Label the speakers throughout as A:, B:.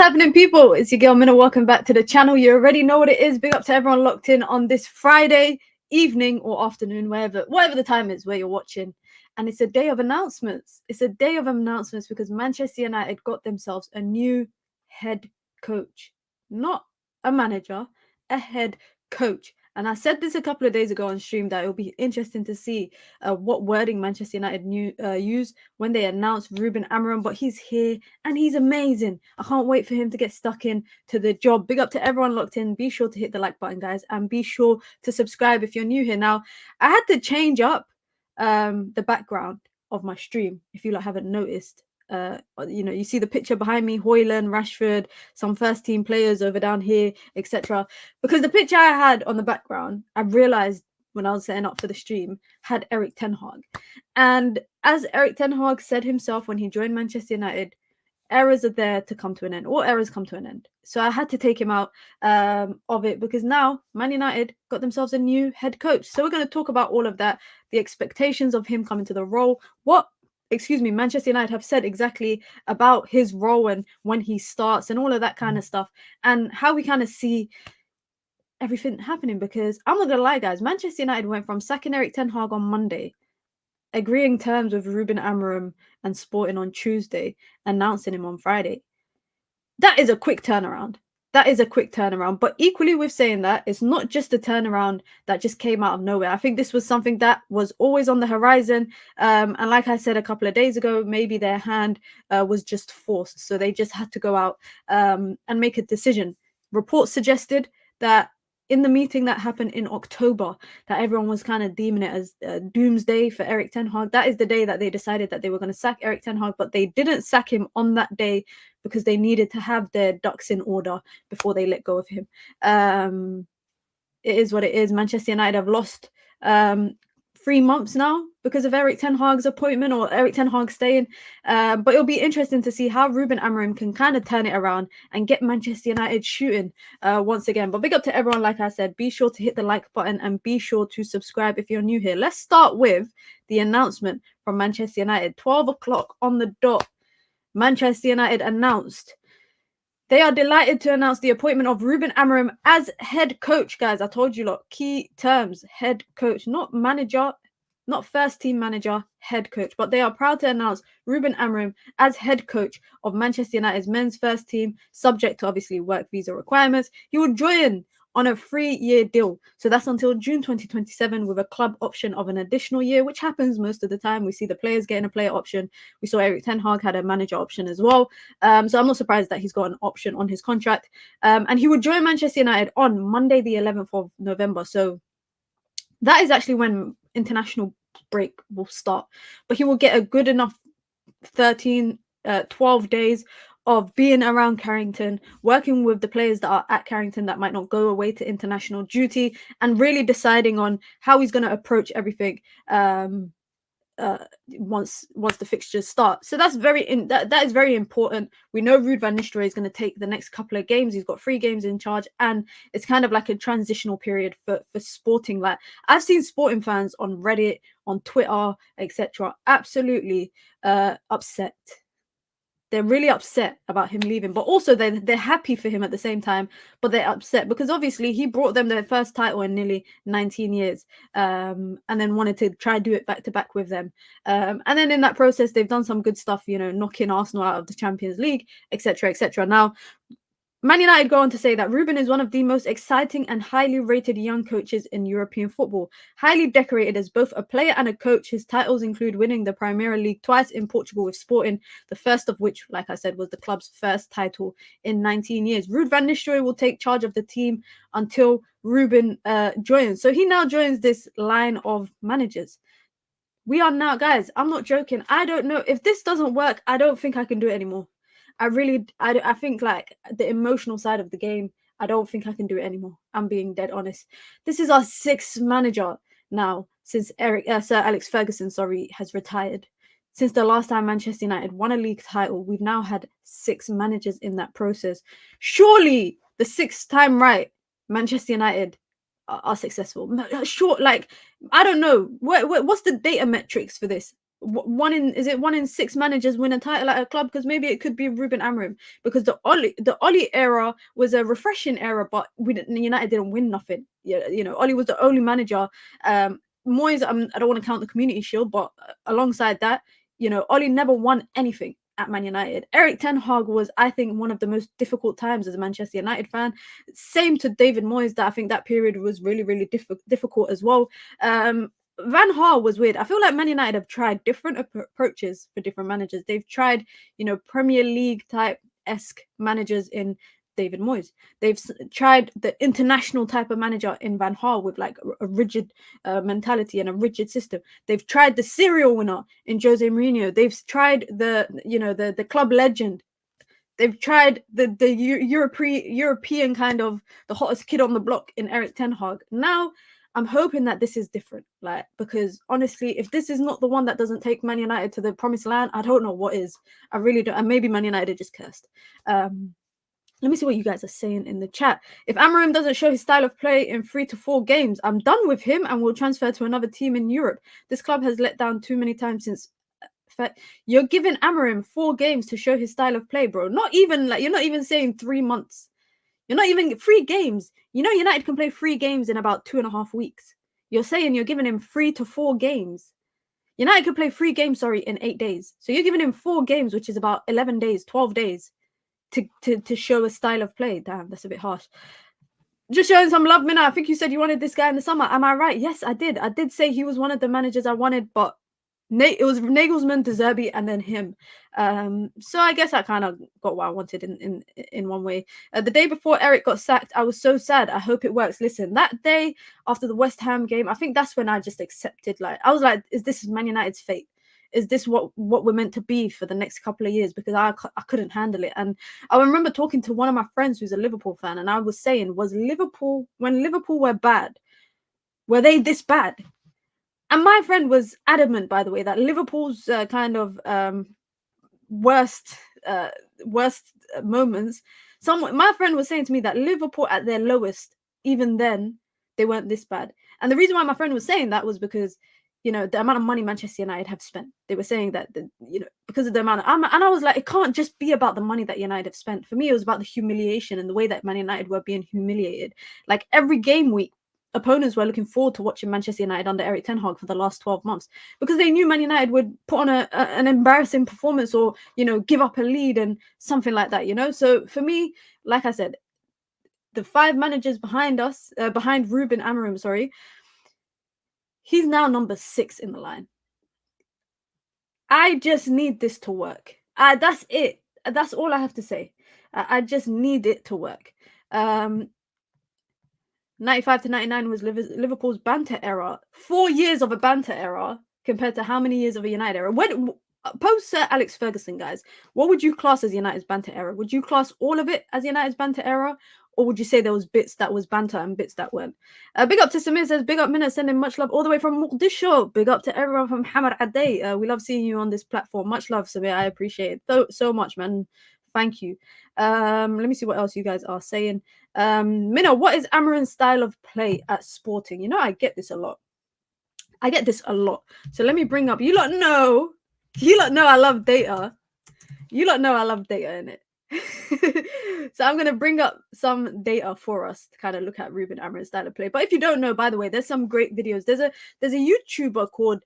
A: happening, people? It's your girl Minna. Welcome back to the channel. You already know what it is. Big up to everyone locked in on this Friday evening or afternoon, whatever the time is where you're watching. And it's a day of announcements. It's a day of announcements because Manchester United got themselves a new head coach, not a manager, a head coach. And I said this a couple of days ago on stream that it'll be interesting to see what wording Manchester United use when they announce Ruben Amorim. But he's here and he's amazing. I can't wait for him to get stuck in to the job. Big up to everyone locked in. Be sure to hit the like button, guys, and be sure to subscribe if you're new here. Now, I had to change up the background of my stream, if you haven't noticed. You see the picture behind me, Højlund, Rashford, some first team players over down here, etc. Because the picture I had on the background, I realized when I was setting up for the stream, had Erik ten Hag. And as Erik ten Hag said himself when he joined Manchester United, errors are there to come to an end. All errors come to an end. So I had to take him out of it because now Man United got themselves a new head coach. So we're going to talk about all of that, the expectations of him coming to the role, Manchester United have said exactly about his role and when he starts and all of that kind of stuff, and how we kind of see everything happening. Because I'm not gonna lie, guys, Manchester United went from sacking Erik ten Hag on Monday, agreeing terms with Ruben Amorim and Sporting on Tuesday, announcing him on Friday. That is a quick turnaround. But equally with saying that, it's not just a turnaround that just came out of nowhere. I think this was something that was always on the horizon. And like I said a couple of days ago, maybe their hand was just forced. So they just had to go out and make a decision. Reports suggested that in the meeting that happened in October, that everyone was kind of deeming it as doomsday for Erik ten Hag. That is the day that they decided that they were going to sack Erik ten Hag, but they didn't sack him on that day because they needed to have their ducks in order before they let go of him. It is what it is. Manchester United have lost 3 months now because of Erik ten Hag's appointment, or Erik ten Hag staying. But it'll be interesting to see how Ruben Amorim can kind of turn it around and get Manchester United shooting once again. But big up to everyone, like I said. Be sure to hit the like button and be sure to subscribe if you're new here. Let's start with the announcement from Manchester United. 12 o'clock on the dot. Manchester United announced they are delighted to announce the appointment of Ruben Amorim as head coach. Guys, I told you lot, key terms, head coach, not manager, not first team manager, head coach. But they are proud to announce Ruben Amorim as head coach of Manchester United's men's first team, subject to obviously work visa requirements. He will join on a 3-year deal. So that's until June 2027 with a club option of an additional year, which happens most of the time. We see the players getting a player option. We saw Erik ten Hag had a manager option as well. So I'm not surprised that he's got an option on his contract. And he would join Manchester United on Monday, the 11th of November. So that is actually when international break will start. But he will get a good enough 12 days of being around Carrington, working with the players that are at Carrington that might not go away to international duty, and really deciding on how he's going to approach everything once the fixtures start. So that's that is very important. We know Ruud van Nistelrooy is going to take the next couple of games. He's got 3 games in charge, and it's kind of like a transitional period for Sporting. Like, I've seen Sporting fans on Reddit, on Twitter, etc., absolutely upset. They're really upset about him leaving, but also they're happy for him at the same time. But they're upset because obviously he brought them their first title in nearly 19 years, and then wanted to try do it back to back with them. And then in that process, they've done some good stuff, knocking Arsenal out of the Champions League, etc., etc. Now, Man United go on to say that Ruben is one of the most exciting and highly rated young coaches in European football. Highly decorated as both a player and a coach, his titles include winning the Premier League twice in Portugal with Sporting, the first of which, like I said, was the club's first title in 19 years. Ruud van Nistelrooy will take charge of the team until Ruben joins. So he now joins this line of managers. We are now, guys, I'm not joking. I don't know. If this doesn't work, I don't think I can do it anymore. I think, like, the emotional side of the game, I don't think I can do it anymore. I'm being dead honest. This is our 6th manager now since Sir Alex Ferguson, has retired. Since the last time Manchester United won a league title, we've now had 6 managers in that process. Surely the 6th time right, Manchester United are successful. Sure, like, I don't know. What's the data metrics for this? one in 6 managers win a title at a club? Because maybe it could be Ruben Amorim, because the Ollie era was a refreshing era, but United didn't win nothing. Yeah, Ollie was the only manager. Moyes, I don't want to count the Community Shield, but alongside that, Ollie never won anything at Man United. Eric Ten Hag was, I think, one of the most difficult times as a Manchester United fan. Same to David Moyes, that I think that period was really, really difficult as well. Van Gaal was weird. I feel like Man United have tried different approaches for different managers. They've tried, Premier League type-esque managers in David Moyes. They've tried the international type of manager in Van Gaal with like a rigid mentality and a rigid system. They've tried the serial winner in Jose Mourinho. They've tried the club legend. They've tried the European kind of the hottest kid on the block in Eric Ten Hag. Now I'm hoping that this is different, because honestly, if this is not the one that doesn't take Man United to the promised land, I don't know what is. I really don't. And maybe Man United are just cursed. Let me see what you guys are saying in the chat. If Amorim doesn't show his style of play in 3 to 4 games, I'm done with him and will transfer to another team in Europe. This club has let down too many times since. You're giving Amorim 4 games to show his style of play, bro. Not even you're not even saying 3 months. You're not even 3 games. United can play 3 games in about 2.5 weeks. You're saying you're giving him 3 to 4 games. United can play 3 games, in 8 days. So you're giving him 4 games, which is about 11 days, 12 days to show a style of play. Damn, that's a bit harsh. Just showing some love, Minna. I think you said you wanted this guy in the summer. Am I right? Yes, I did. I did say he was one of the managers I wanted, but it was Nagelsmann, De Zerbi, and then him. So I guess I kind of got what I wanted in one way. The day before Eric got sacked, I was so sad. I hope it works. Listen, that day after the West Ham game, I think that's when I just accepted. I was like, is this Man United's fate? Is this what we're meant to be for the next couple of years? Because I couldn't handle it. And I remember talking to one of my friends who's a Liverpool fan, and I was saying, when Liverpool were bad, were they this bad? And my friend was adamant, by the way, that Liverpool's worst moments. My friend was saying to me that Liverpool at their lowest, even then, they weren't this bad. And the reason why my friend was saying that was because, the amount of money Manchester United have spent. They were saying that, because of the amount and I was like, it can't just be about the money that United have spent. For me, it was about the humiliation and the way that Man United were being humiliated. Like every game week, opponents were looking forward to watching Manchester United under Eric Ten Hag for the last 12 months because they knew Man United would put on an embarrassing performance or, give up a lead and something like that, So for me, like I said, the 5 managers behind Ruben Amorim, he's now number 6 in the line. I just need this to work. That's it. That's all I have to say. I just need it to work. 95 to 99 was Liverpool's banter era. 4 years of a banter era compared to how many years of a United era? Post Sir Alex Ferguson, guys, what would you class as United's banter era? Would you class all of it as United's banter era? Or would you say there was bits that was banter and bits that weren't? Big up to Samir, says, big up Minna, sending much love all the way from Mogadishu. Big up to everyone from Hamad Adey. We love seeing you on this platform. Much love, Samir. I appreciate it so much, man. Thank you. Let me see what else you guys are saying. Minna, what is Amorim's style of play at Sporting? I get this a lot. So let me bring up, you lot know I love data. Innit? So I'm going to bring up some data for us to kind of look at Ruben Amorim's style of play. But if you don't know, by the way, there's some great videos. There's a YouTuber called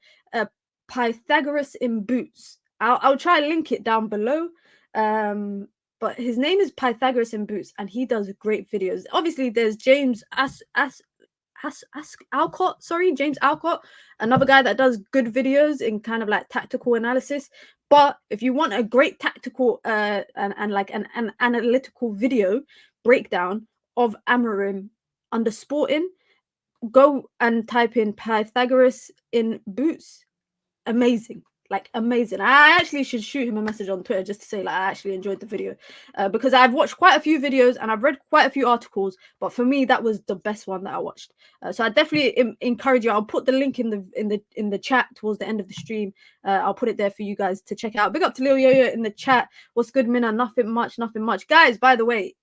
A: Pythagoras in Boots. I'll try and link it down below. But his name is Pythagoras in Boots, and he does great videos. Obviously, there's James Alcott, another guy that does good videos in kind of like tactical analysis. But if you want a great tactical and like an analytical video breakdown of Amorim under Sporting, go and type in Pythagoras in Boots. Amazing. I actually should shoot him a message on Twitter just to say I actually enjoyed the video because I've watched quite a few videos and I've read quite a few articles, but for me that was the best one that I watched. So I definitely encourage you. I'll put the link in the chat towards the end of the stream. I'll put it there for you guys to check out. Big up to Lil Yo-Yo in the chat. What's good, Minna? Nothing much, guys. By the way,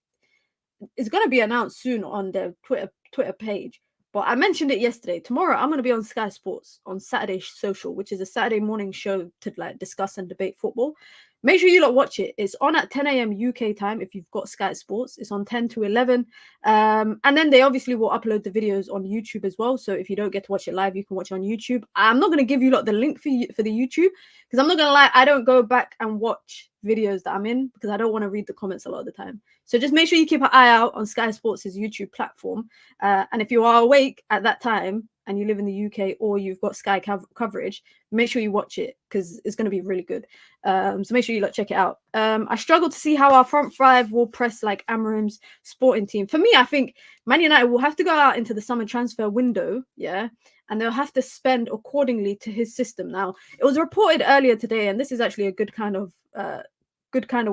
A: it's gonna be announced soon on the Twitter page. But I mentioned it yesterday. Tomorrow, I'm going to be on Sky Sports on Saturday Social, which is a Saturday morning show to like discuss and debate football. Make sure you lot watch it. It's on at 10 a.m. UK time if you've got Sky Sports. It's on 10 to 11. And then they obviously will upload the videos on YouTube as well. So if you don't get to watch it live, you can watch it on YouTube. I'm not going to give you lot the link for the YouTube because I'm not going to lie, I don't go back and watch videos that I'm in because I don't want to read the comments a lot of the time. So just make sure you keep an eye out on Sky Sports' YouTube platform. And if you are awake at that time and you live in the UK or you've got Sky coverage, make sure you watch it because it's going to be really good. So make sure you check it out. I struggle to see how our front five will press like Amorim's Sporting team. For me, I think Man United will have to go out into the summer transfer window, yeah, and they'll have to spend accordingly to his system. Now, it was reported earlier today, and this is actually a good kind of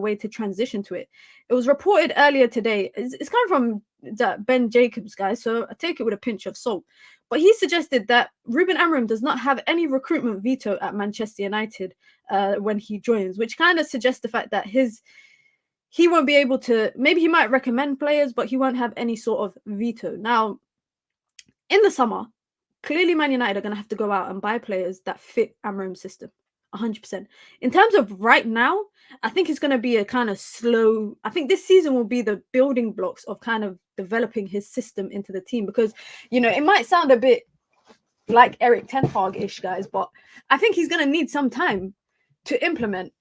A: way to transition to it. It was reported earlier today. It's coming from Ben Jacobs, guys, so I take it with a pinch of salt. But he suggested that Ruben Amorim does not have any recruitment veto at Manchester United when he joins, which kind of suggests the fact that he won't be able to, maybe he might recommend players, but he won't have any sort of veto. Now, in the summer, clearly Man United are going to have to go out and buy players that fit Amorim's system. 100%. In terms of right now, I think it's going to be a kind of slow. I think this season will be the building blocks of kind of developing his system into the team because, you know, it might sound a bit like Erik ten Hag-ish, guys, but I think he's going to need some time to implement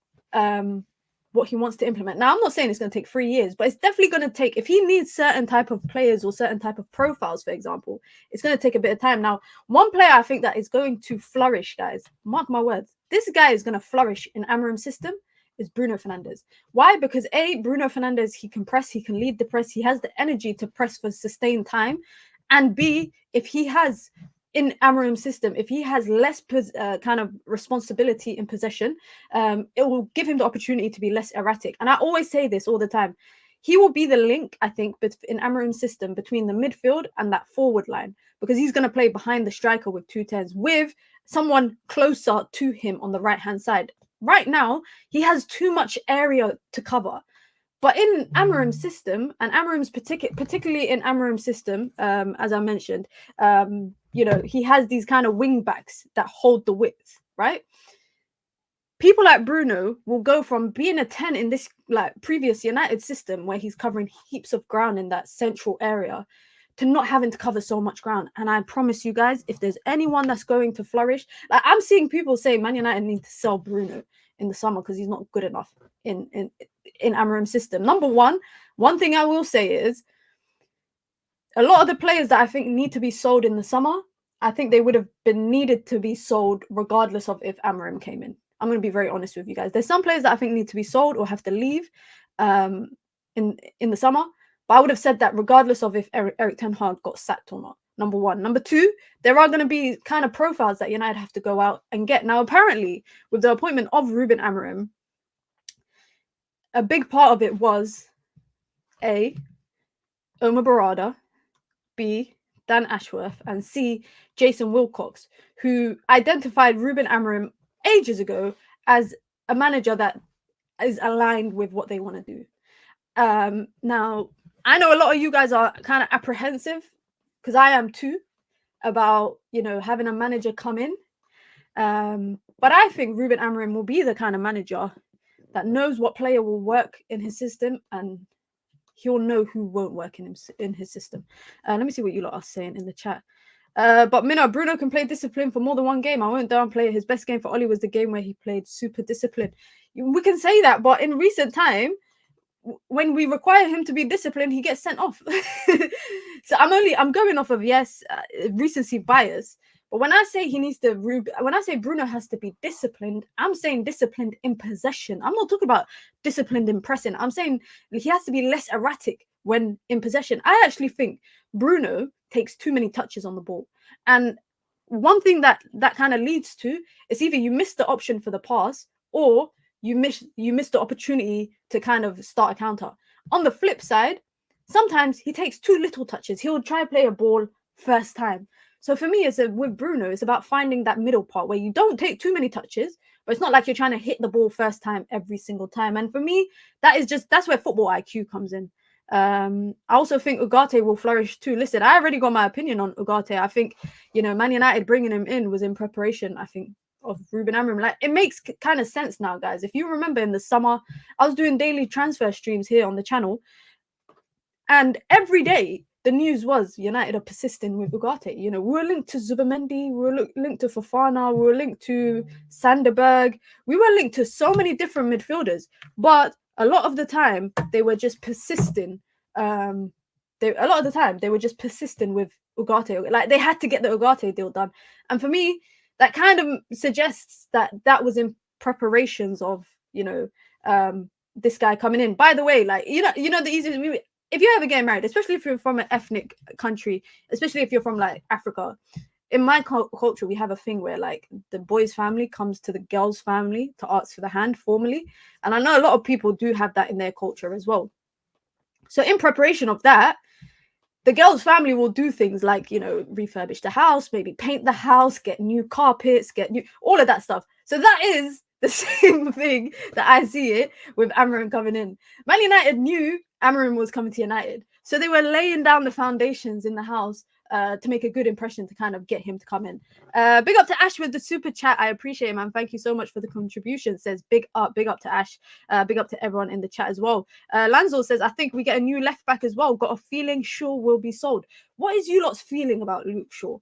A: what he wants to implement. Now, I'm not saying it's going to take 3 years, but it's definitely going to take, if he needs certain type of players or certain type of profiles, for example, it's going to take a bit of time. Now, one player I think that is going to flourish, guys, mark my words, this guy is going to flourish in Amorim's system is Bruno Fernandes. Why? Because A, Bruno Fernandes, he can press, he can lead the press, he has the energy to press for sustained time. And B, if he has, in Amorim's system, if he has less kind of responsibility in possession, it will give him the opportunity to be less erratic. And I always say this all the time. He will be the link, I think, in Amorim's system between the midfield and that forward line, because he's going to play behind the striker with 2 10s with someone closer to him on the right-hand side. Right now, he has too much area to cover. But in Amorim's system, and Amorim's particularly in Amorim's system, as I mentioned, you know, he has these kind of wing backs that hold the width, right? People like Bruno will go from being a 10 in this like previous United system where he's covering heaps of ground in that central area to not having to cover so much ground. And I promise you guys, if there's anyone that's going to flourish, like I'm seeing people say Man United need to sell Bruno in the summer because he's not good enough in Amorim's system. Number one thing I will say is a lot of the players that I think need to be sold in the summer, I think they would have been needed to be sold regardless of if Amorim came in. I'm going to be very honest with you guys. There's some players that I think need to be sold or have to leave in the summer. But I would have said that regardless of if Erik ten Hag got sacked or not. Number one. Number two, there are going to be kind of profiles that United have to go out and get. Now, apparently, with the appointment of Ruben Amorim, a big part of it was A, Omar Barada, B, Dan Ashworth, and C, Jason Wilcox, who identified Ruben Amorim ages ago as a manager that is aligned with what they want to do. Now, I know a lot of you guys are kind of apprehensive, because I am too, about, you know, having a manager come in. But I think Ruben Amorim will be the kind of manager that knows what player will work in his system and he'll know who won't work in his system. Let me see what you lot are saying in the chat. But Minna, Bruno can play discipline for more than one game. I won't downplay it. His best game for Oli was the game where he played super disciplined. We can say that, but in recent time, when we require him to be disciplined, he gets sent off. So I'm going off of recency bias. But when I say when I say Bruno has to be disciplined, I'm saying disciplined in possession. I'm not talking about disciplined in pressing. I'm saying he has to be less erratic when in possession. I actually think Bruno takes too many touches on the ball. And one thing that kind of leads to is either you miss the option for the pass or you miss the opportunity to kind of start a counter. On the flip side, sometimes he takes too little touches. He'll try to play a ball first time. So for me, with Bruno, it's about finding that middle part where you don't take too many touches, but it's not like you're trying to hit the ball first time every single time. And for me, that's where football IQ comes in. I also think Ugarte will flourish too. Listen, I already got my opinion on Ugarte. I think, Man United bringing him in was in preparation, I think, of Ruben Amorim. Like, it makes kind of sense now, guys. If you remember in the summer, I was doing daily transfer streams here on the channel, and every day the news was United are persisting with Ugarte. We were linked to Zubamendi, we were linked to Fofana, we were linked to Sanderberg, we were linked to so many different midfielders, but a lot of the time they were just persisting. They were just persisting with Ugarte. Like, they had to get the Ugarte deal done, and for me, that kind of suggests that was in preparations of this guy coming in. By the way, like, the easiest. If you ever get married, especially if you're from an ethnic country, especially if you're from like Africa, in my culture, we have a thing where like the boy's family comes to the girl's family to ask for the hand formally. And I know a lot of people do have that in their culture as well. So in preparation of that, the girl's family will do things like, refurbish the house, maybe paint the house, get new carpets, all of that stuff. So that is the same thing that I see it with Amorim coming in. Man United knew Amorim was coming to United, so they were laying down the foundations in the house to make a good impression to kind of get him to come in. Big up to Ash with the super chat. I appreciate it, man. Thank you so much for the contribution. Says big up to Ash. Big up to everyone in the chat as well. Lanzo says, I think we get a new left back as well. Got a feeling Shaw will be sold. What is you lot's feeling about Luke Shaw?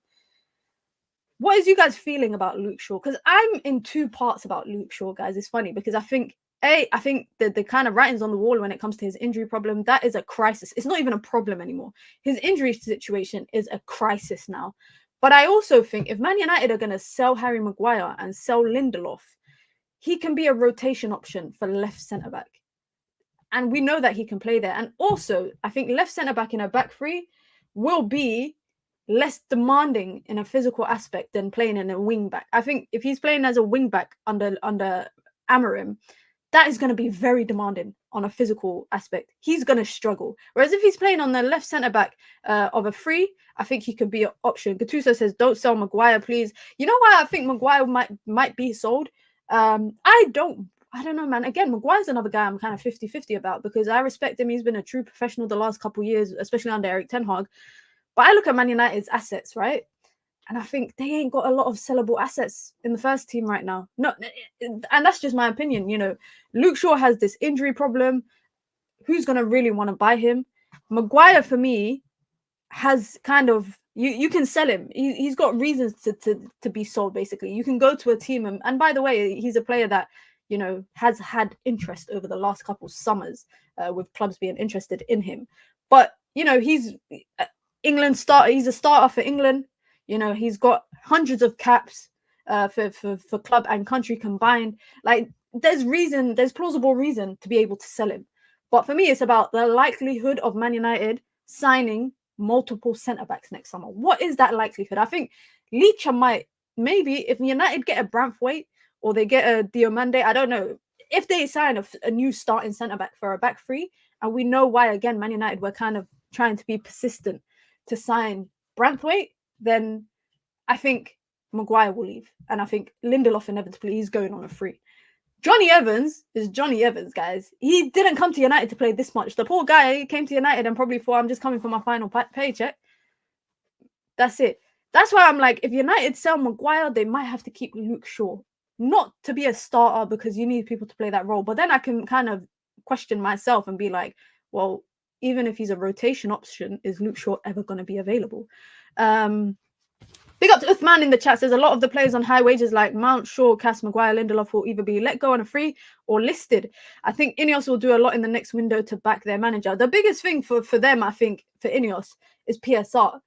A: What is you guys feeling about Luke Shaw? Because I'm in two parts about Luke Shaw, guys. It's funny because I think the kind of writings on the wall when it comes to his injury problem, that is a crisis. It's not even a problem anymore. His injury situation is a crisis now. But I also think if Man United are going to sell Harry Maguire and sell Lindelof, he can be a rotation option for left centre-back. And we know that he can play there. And also, I think left centre-back in a back three will be less demanding in a physical aspect than playing in a wing back. I think if he's playing as a wing back under Amorim, that is going to be very demanding on a physical aspect. He's going to struggle. Whereas if he's playing on the left centre back of a free, I think he could be an option. Gattuso says, don't sell Maguire, please. You know why I think Maguire might be sold? I don't know, man. Again, Maguire's another guy I'm kind of 50-50 about because I respect him. He's been a true professional the last couple of years, especially under Erik ten Hag. But I look at Man United's assets, right? And I think they ain't got a lot of sellable assets in the first team right now. No, and that's just my opinion. Luke Shaw has this injury problem. Who's going to really want to buy him? Maguire, for me, has kind of... You can sell him. He's got reasons to be sold, basically. You can go to a team. And by the way, he's a player that, has had interest over the last couple summers with clubs being interested in him. But, he's... England starter. He's a starter for England. He's got hundreds of caps for club and country combined. Like, there's plausible reason to be able to sell him. But for me, it's about the likelihood of Man United signing multiple centre-backs next summer. What is that likelihood? I think Licha might, maybe, if United get a Branthwaite or they get a Diomande, I don't know. If they sign a new starting centre-back for a back three, and we know why, again, Man United were kind of trying to be persistent to sign Branthwaite, then I think Maguire will leave. And I think Lindelof inevitably is going on a free. Johnny Evans is Johnny Evans, guys. He didn't come to United to play this much. The poor guy came to United and probably thought, I'm just coming for my final paycheck. That's it. That's why I'm like, if United sell Maguire, they might have to keep Luke Shaw. Not to be a starter because you need people to play that role. But then I can kind of question myself and be like, well, even if he's a rotation option, is Luke Shaw ever going to be available? Big up to Uthman in the chat. Says a lot of the players on high wages like Mount, Shaw, Cass, Maguire, Lindelof will either be let go on a free or listed. I think INEOS will do a lot in the next window to back their manager. The biggest thing for them, I think, for INEOS is PSR.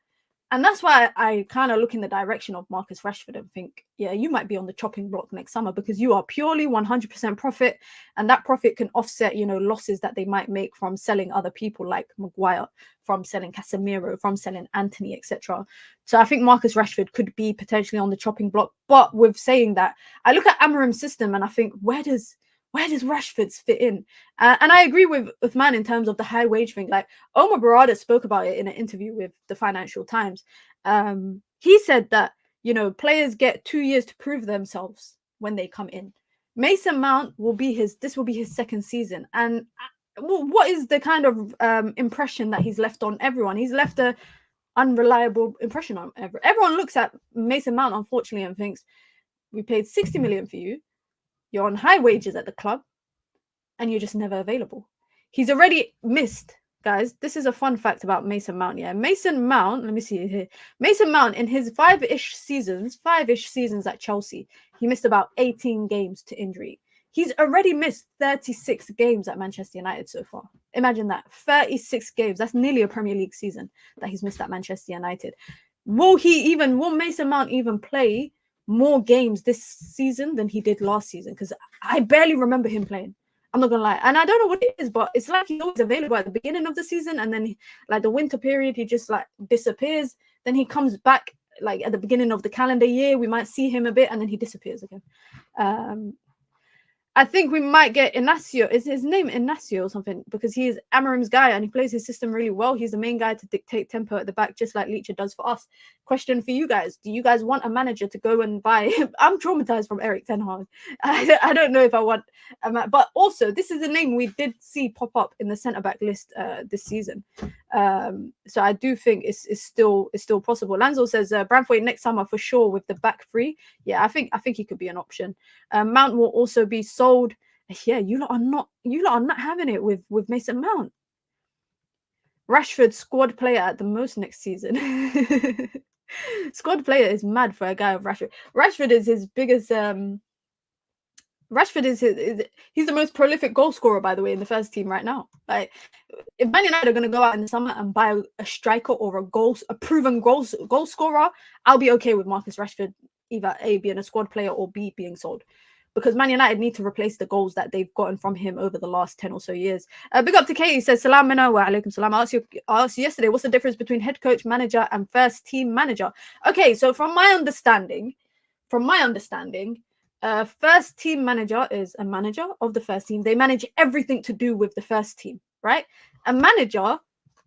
A: And that's why I kind of look in the direction of Marcus Rashford and think, yeah, you might be on the chopping block next summer because you are purely 100% profit. And that profit can offset, losses that they might make from selling other people like Maguire, from selling Casemiro, from selling Anthony, etc. So I think Marcus Rashford could be potentially on the chopping block. But with saying that, I look at Amorim's system and I think, where does Rashford's fit in? And I agree with Man in terms of the high wage thing. Like Omar Barada spoke about it in an interview with the Financial Times. He said that, players get 2 years to prove themselves when they come in. Mason Mount will be his second season. And what is the kind of impression that he's left on everyone? He's left a unreliable impression on everyone. Looks at Mason Mount, unfortunately, and thinks, we paid 60 million for you, you're on high wages at the club, and you're just never available. He's already missed, guys. This is a fun fact about Mason Mount. Yeah, Mason Mount, let me see here. Mason Mount, in his five-ish seasons at Chelsea, he missed about 18 games to injury. He's already missed 36 games at Manchester United so far. Imagine that, 36 games. That's nearly a Premier League season that he's missed at Manchester United. Will Mason Mount even play more games this season than he did last season? Because I barely remember him playing. I'm not gonna lie, and I don't know what it is, but it's like he's always available at the beginning of the season, and then like the winter period, he just like disappears. Then he comes back like at the beginning of the calendar year. We might see him a bit, and then he disappears again. I think we might get Inacio. Is his name Inacio or something? Because he is Amorim's guy and he plays his system really well. He's the main guy to dictate tempo at the back, just like Leacher does for us. Question for you guys. Do you guys want a manager to go and buy? I'm traumatized from Erik ten Hag. I don't know if I want a but also, this is a name we did see pop up in the centre-back list this season. So I do think it's still possible. Lanzo says Branthwaite next summer for sure with the back three. Yeah, I think he could be an option. Mount will also be sold. Yeah, you lot are not having it with Mason Mount. Rashford squad player at the most next season. Squad player is mad for a guy of Rashford. Rashford is his biggest. Rashford is he's the most prolific goal scorer, by the way, in the first team right now. Like, if Man United are going to go out in the summer and buy a striker or a proven goal scorer, I'll be okay with Marcus Rashford either A, being a squad player, or B, being sold. Because Man United need to replace the goals that they've gotten from him over the last 10 or so years. Big up to Katie, he says, Salam minna wa alaikum salam. I asked you yesterday, what's the difference between head coach, manager, and first team manager? Okay, so from my understanding, first team manager is a manager of the first team. They manage everything to do with the first team, right? A manager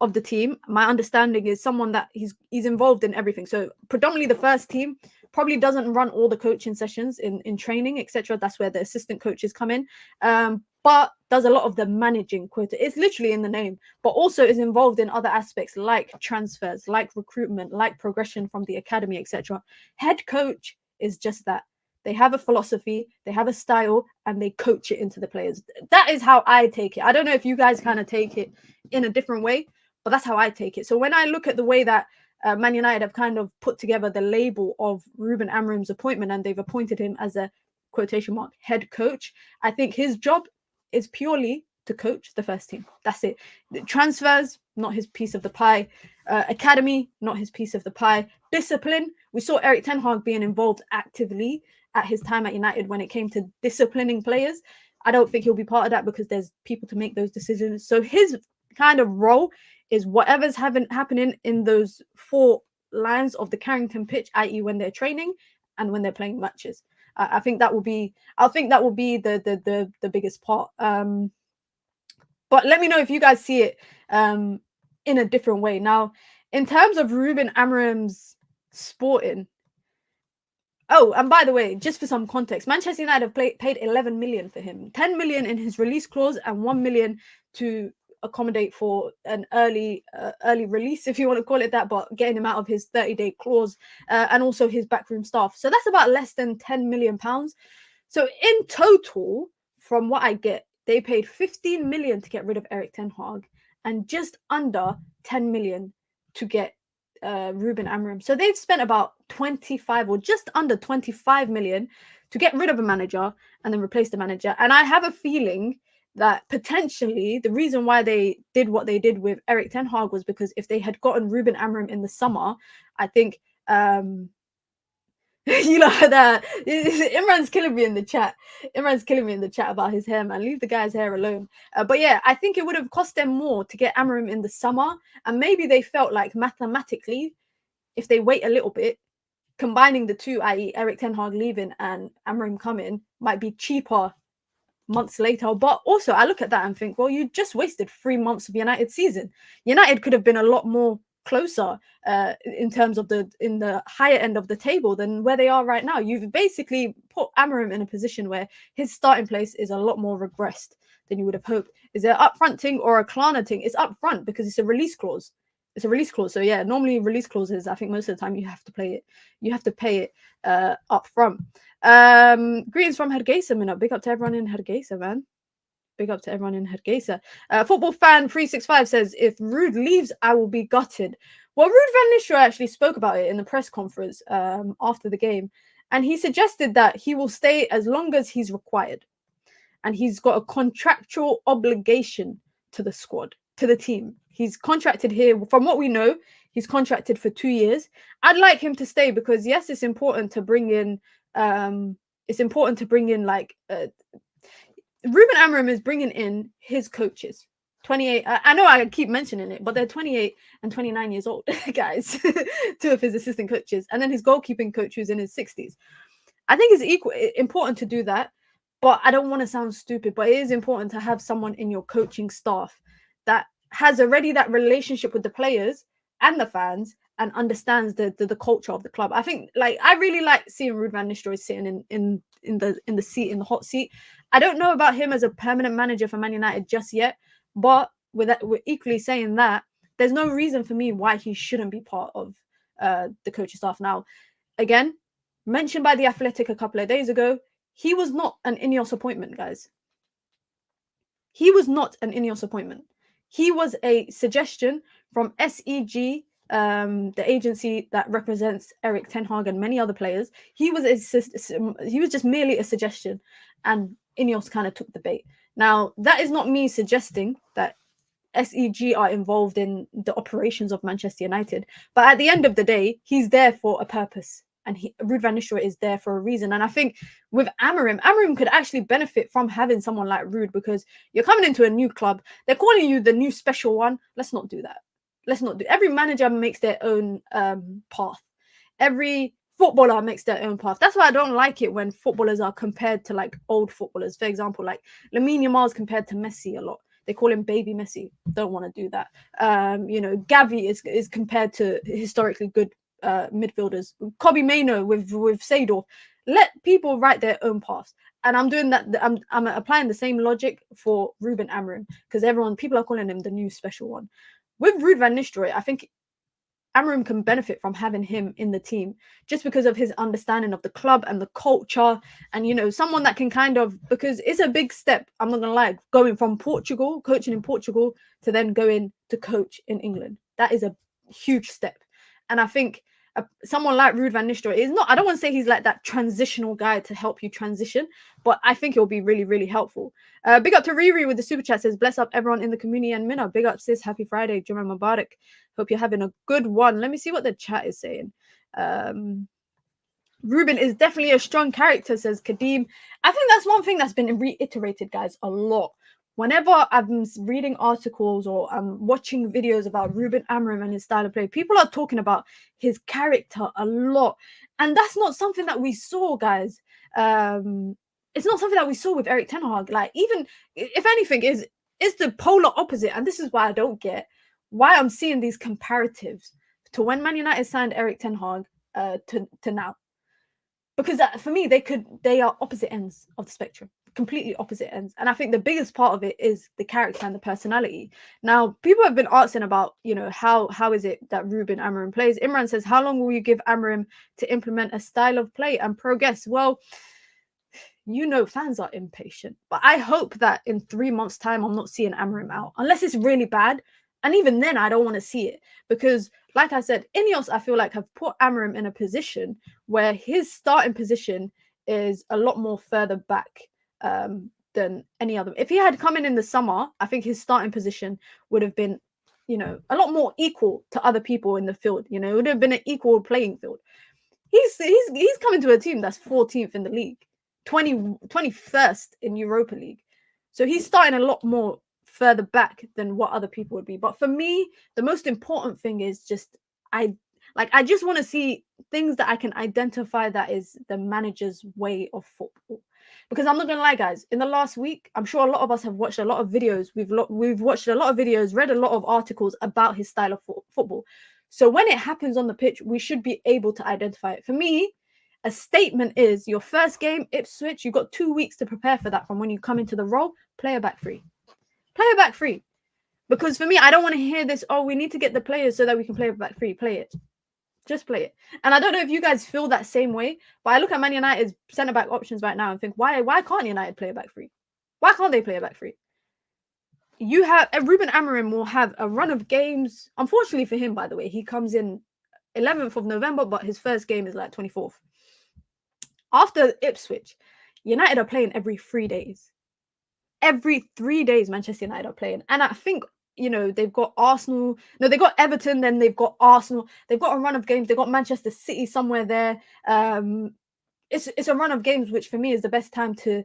A: of the team, my understanding, is someone that he's involved in everything. So predominantly the first team probably doesn't run all the coaching sessions in training, etc. That's where the assistant coaches come in, but does a lot of the managing quota. It's literally in the name, but also is involved in other aspects like transfers, like recruitment, like progression from the academy, etc. Head coach is just that. They have a philosophy, they have a style, and they coach it into the players. That is how I take it. I don't know if you guys kind of take it in a different way, but that's how I take it. So when I look at the way that Man United have kind of put together the label of Ruben Amorim's appointment, and they've appointed him as a quotation mark head coach, I think his job is purely to coach the first team. That's it. The transfers, not his piece of the pie. Academy, not his piece of the pie. Discipline, we saw Erik ten Hag being involved actively at his time at United when it came to disciplining players. I don't think he'll be part of that because there's people to make those decisions. So his kind of role is whatever's happening in those four lines of the Carrington pitch, i.e. when they're training and when they're playing matches. I think that will be the biggest part. But let me know if you guys see it in a different way. Now, in terms of Ruben Amorim's sporting, oh, and by the way, just for some context, Manchester United have paid 11 million for him, 10 million in his release clause and 1 million to accommodate for an early release, if you want to call it that, but getting him out of his 30-day clause, and also his backroom staff. So that's about less than 10 million pounds. So in total, from what I get, they paid 15 million to get rid of Erik ten Hag and just under 10 million to get Ruben Amorim. So they've spent about 25 or just under 25 million to get rid of a manager and then replace the manager. And I have a feeling that potentially the reason why they did what they did with Erik ten Hag was because if they had gotten Ruben Amorim in the summer, I think you know that Imran's killing me in the chat. Imran's killing me in the chat about his hair, man. Leave the guy's hair alone. But yeah, I think it would have cost them more to get Amorim in the summer, and maybe they felt like mathematically, if they wait a little bit, combining the two, i.e. Erik ten Hag leaving and Amorim coming, might be cheaper months later. But also I look at that and think, well, you just wasted 3 months of United season. United could have been a lot more closer in terms of in the higher end of the table than where they are right now. You've basically put Amorim in a position where his starting place is a lot more regressed than you would have hoped. Is it an upfront thing or a Klarna thing? It's upfront because it's a release clause. It's a release clause. So yeah, normally release clauses, I think most of the time you have to pay it up front. Greetings from Hargeisa, Minna. Big up to everyone in Hargeisa, man. Big up to everyone in Hargeisa. Football fan 365 says, if Ruud leaves, I will be gutted. Well, Ruud van Nistelrooy actually spoke about it in the press conference after the game. And he suggested that he will stay as long as he's required. And he's got a contractual obligation to the squad, to the team. He's contracted here. From what we know, he's contracted for 2 years. I'd like him to stay because, yes, it's important to bring in like Ruben Amorim is bringing in his coaches. 28. I know I keep mentioning it, but they're 28 and 29 years old, guys. Two of his assistant coaches. And then his goalkeeping coach who's in his 60s. I think it's important to do that. But I don't want to sound stupid, but it is important to have someone in your coaching staff that has already that relationship with the players and the fans and understands the culture of the club. I think, like, I really like seeing Ruud van Nistelrooy sitting in the hot seat. I don't know about him as a permanent manager for Man United just yet, but we're equally saying that there's no reason for me why he shouldn't be part of the coaching staff. Now, again, mentioned by The Athletic a couple of days ago, he was not an INEOS appointment, guys. He was not an INEOS appointment. He was a suggestion from SEG, the agency that represents Erik ten Hag and many other players. He was just merely a suggestion, and INEOS kind of took the bait. Now, that is not me suggesting that SEG are involved in the operations of Manchester United, but at the end of the day, he's there for a purpose. And Ruud van Nistelrooy is there for a reason. And I think with Amorim could actually benefit from having someone like Ruud, because you're coming into a new club. They're calling you the new special one. Let's not do that. Every manager makes their own path. Every footballer makes their own path. That's why I don't like it when footballers are compared to like old footballers. For example, like Lamine Yamal is compared to Messi a lot. They call him baby Messi. Don't want to do that. Gavi is compared to historically good midfielders. Kobe Mainoo with Seedorf. Let people write their own paths, and I'm doing that. I'm applying the same logic for Ruben Amorim, because people are calling him the new special one. With Ruud van Nistelrooy, I think Amorim can benefit from having him in the team just because of his understanding of the club and the culture, and someone that can because it's a big step. I'm not gonna lie, going from coaching in Portugal to then going to coach in England. That is a huge step, and I think someone like Ruud van Nistelrooy is not. I don't want to say he's like that transitional guy to help you transition, but I think it'll be really, really helpful. Big up to Riri with the super chat, says, bless up everyone in the community, and Minna, big up sis, happy Friday, Jummah Mubarak. Hope you're having a good one. Let me see what the chat is saying. Ruben is definitely a strong character, says Kadeem. I think that's one thing that's been reiterated, guys, a lot. Whenever I'm reading articles or I'm watching videos about Ruben Amorim and his style of play, people are talking about his character a lot. And that's not something that we saw, guys. It's not something that we saw with Erik ten Hag. Like, even, if anything, is the polar opposite. And this is why I don't get why I'm seeing these comparatives to when Man United signed Erik ten Hag to now. Because for me, they are opposite ends of the spectrum, completely opposite ends. And I think the biggest part of it is the character and the personality. Now, people have been asking about, how is it that Ruben Amorim plays? Imran says, how long will you give Amorim to implement a style of play and progress? Well, fans are impatient. But I hope that in 3 months' time, I'm not seeing Amorim out. Unless it's really bad. And even then, I don't want to see it. Because, like I said, INEOS, I feel like, have put Amorim in a position where his starting position is a lot more further back than any other. If he had come in the summer, I think his starting position would have been, a lot more equal to other people in the field. It would have been an equal playing field. He's coming to a team that's 14th in the league, 21st in Europa League. So he's starting a lot more further back than what other people would be. But for me, the most important thing is just I just want to see things that I can identify that is the manager's way of football. Because I'm not gonna lie, guys, in the last week, I'm sure a lot of us have watched a lot of videos. We've watched a lot of videos, read a lot of articles about his style of football. So when it happens on the pitch, we should be able to identify it. For me, A statement is your first game, Ipswich, you've got 2 weeks to prepare for that from when you come into the role. Play a back three. Play a back three. Because for me, I don't want to hear this, oh, we need to get the players so that we can play a back three. Play it. Just play it. And I don't know if you guys feel that same way, but I look at Man United's centre-back options right now and think, why can't United play a back three? Why can't they play a back three? You have Ruben Amorim will have a run of games. Unfortunately for him, by the way, he comes in 11th of November, but his first game is like 24th. After Ipswich, United are playing every 3 days. Every 3 days, Manchester United are playing. And I think, you know, they've got Arsenal. No, they've got Everton, then they've got Arsenal. They've got a run of games. They've got Manchester City somewhere there. It's a run of games, which for me is the best time to,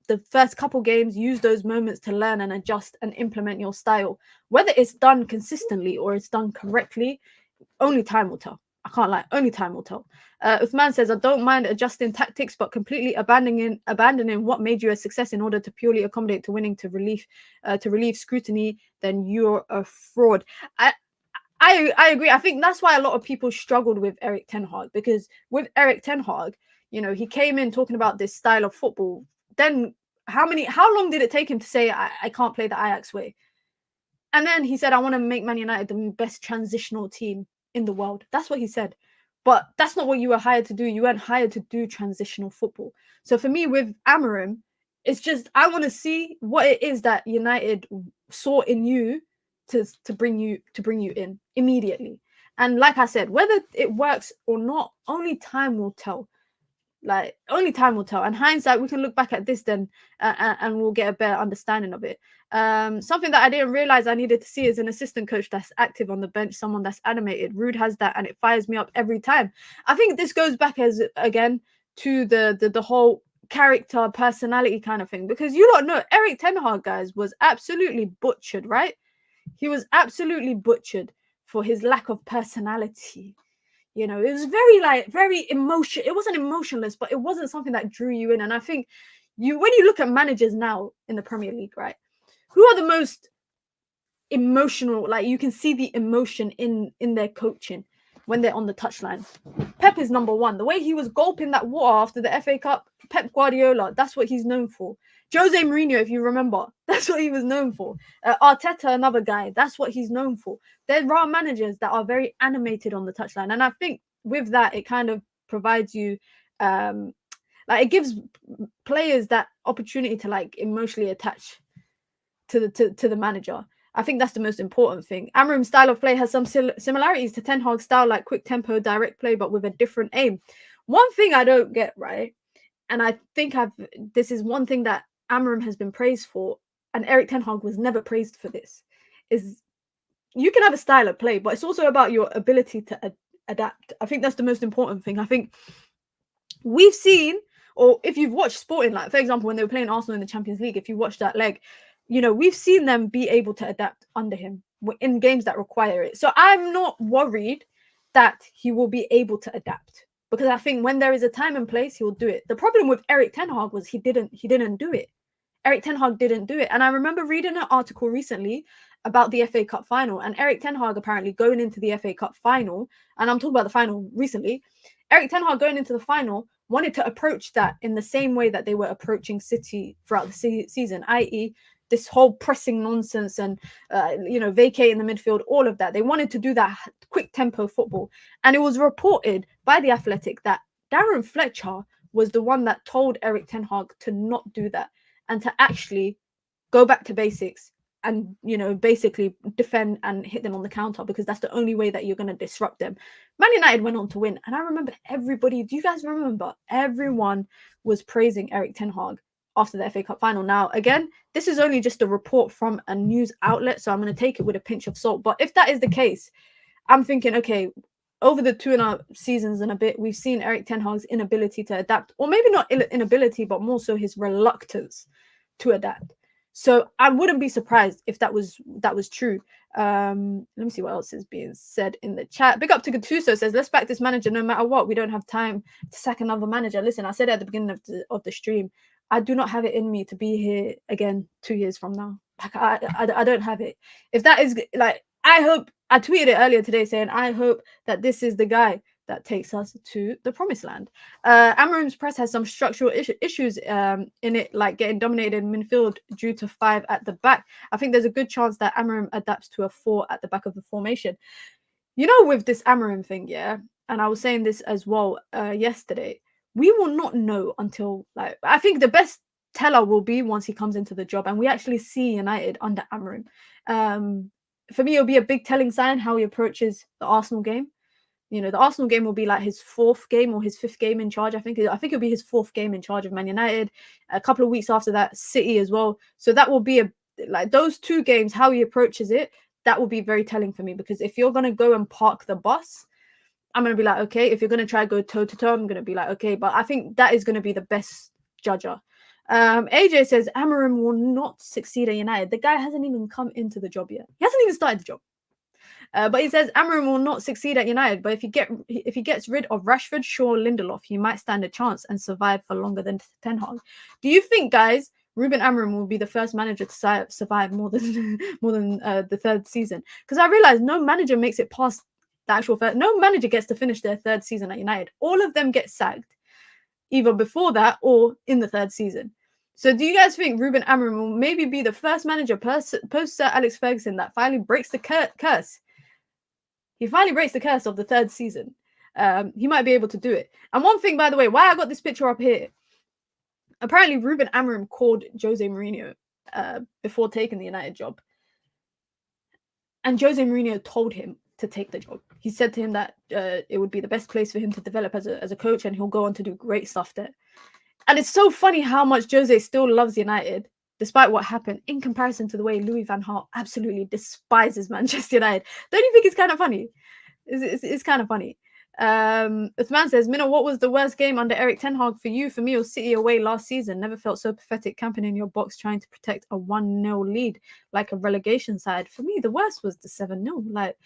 A: the first couple games, use those moments to learn and adjust and implement your style. Whether it's done consistently or it's done correctly, only time will tell. I can't lie, only time will tell. Uthman says, I don't mind adjusting tactics, but completely abandoning what made you a success in order to purely accommodate to winning to relieve scrutiny, then you're a fraud. I agree. I think that's why a lot of people struggled with Erik ten Hag, because with Erik ten Hag, you know, he came in talking about this style of football. Then how long did it take him to say, I can't play the Ajax way? And then he said, I want to make Man United the best transitional team in the world. That's what he said. But that's not what you were hired to do. You weren't hired to do transitional football. So for me, with Amorim, it's just, I want to see what it is that United saw in you to bring you in immediately. And like I said, whether it works or not, only time will tell. Like, only time will tell. And hindsight, we can look back at this then and we'll get a better understanding of it. Something that I didn't realize I needed to see is an assistant coach that's active on the bench, someone that's animated. Ruud has that, and it fires me up every time. I think this goes back again to the whole character, personality kind of thing, because you don't know, Erik ten Hag, guys, was absolutely butchered, right? He was absolutely butchered for his lack of personality. You know, it was very emotional. It wasn't emotionless, but it wasn't something that drew you in. And I think when you look at managers now in the Premier League, right, who are the most emotional? Like, you can see the emotion in their coaching when they're on the touchline. Pep is number one. The way he was gulping that water after the FA Cup, Pep Guardiola, that's what he's known for. Jose Mourinho, if you remember, that's what he was known for. Arteta, another guy, that's what he's known for. There are managers that are very animated on the touchline. And I think with that, it kind of provides you, it gives players that opportunity to like emotionally attach to the manager. I think that's the most important thing. Amorim's style of play has some similarities to Ten Hag's style, like quick tempo, direct play, but with a different aim. One thing I don't get, right, and I think this is one thing that Amorim has been praised for, and Erik ten Hag was never praised for this, is you can have a style of play, but it's also about your ability to adapt. I think that's the most important thing. I think we've seen, or if you've watched Sporting, like, for example, when they were playing Arsenal in the Champions League, if you watch that leg, you know, we've seen them be able to adapt under him in games that require it. So I'm not worried that he will be able to adapt, because I think when there is a time and place, he will do it. The problem with Erik ten Hag was he didn't do it. Erik ten Hag didn't do it. And I remember reading an article recently about the FA Cup final, and Erik ten Hag apparently going into the FA Cup final, and I'm talking about the final recently, Erik ten Hag going into the final wanted to approach that in the same way that they were approaching City throughout the season, i.e., this whole pressing nonsense and, vacating the midfield, all of that. They wanted to do that quick tempo football. And it was reported by The Athletic that Darren Fletcher was the one that told Erik ten Hag to not do that and to actually go back to basics and, you know, basically defend and hit them on the counter, because that's the only way that you're going to disrupt them. Man United went on to win. And I remember do you guys remember? Everyone was praising Erik ten Hag after the FA Cup final. Now, again, this is only just a report from a news outlet, so I'm going to take it with a pinch of salt. But if that is the case, I'm thinking, okay, over the 2.5 seasons and a bit, we've seen Erik ten Hag's inability to adapt, or maybe not inability, but more so his reluctance to adapt. So I wouldn't be surprised if that was true. Let me see what else is being said in the chat. Big up to Gattuso, says, let's back this manager no matter what. We don't have time to sack another manager. Listen, I said it at the beginning of the stream. I do not have it in me to be here again 2 years from now. Like, I don't have it. If that is, like, I hope, I tweeted it earlier today saying, I hope that this is the guy that takes us to the promised land. Amorim's press has some structural issues in it, like getting dominated in midfield due to 5 at the back. I think there's a good chance that Amorim adapts to a 4 at the back of the formation. You know, with this Amorim thing, yeah, and I was saying this as well yesterday, we will not know until, like, I think the best teller will be once he comes into the job and we actually see United under Amorim. For me, it'll be a big telling sign how he approaches the Arsenal game. You know, the Arsenal game will be like his 4th game or his 5th game in charge. I think it'll be his 4th game in charge of Man United. A couple of weeks after that, City as well. So that will be like those 2 games, how he approaches it, that will be very telling for me. Because if you're going to go and park the bus, I'm going to be like, okay. If you're going to try to go toe-to-toe, I'm going to be like, okay. But I think that is going to be the best judger. AJ says Amorim will not succeed at United. The guy hasn't even come into the job yet. He hasn't even started the job. But he says Amorim will not succeed at United. But if he gets rid of Rashford, Shaw, Lindelof, he might stand a chance and survive for longer than Ten Hag. Do you think, guys, Ruben Amorim will be the first manager to survive more than the 3rd season? Because I realize no manager makes it past the actual first. No manager gets to finish their 3rd season at United. All of them get sacked either before that or in the 3rd season. So do you guys think Ruben Amorim will maybe be the first manager post Sir Alex Ferguson that finally breaks the curse? He finally breaks the curse of the 3rd season. He might be able to do it. And one thing, by the way, why I got this picture up here, apparently Ruben Amorim called Jose Mourinho before taking the United job. And Jose Mourinho told him to take the job. He said to him that it would be the best place for him to develop as a coach, and he'll go on to do great stuff there. And it's so funny how much Jose still loves United, despite what happened, in comparison to the way Louis van Gaal absolutely despises Manchester United. Don't you think it's kind of funny? It's kind of funny. Uthman says, Minna, what was the worst game under Erik Ten Hag for you? For me, it was City away last season. Never felt so pathetic camping in your box trying to protect a 1-0 lead like a relegation side. For me, the worst was the 7-0. Like,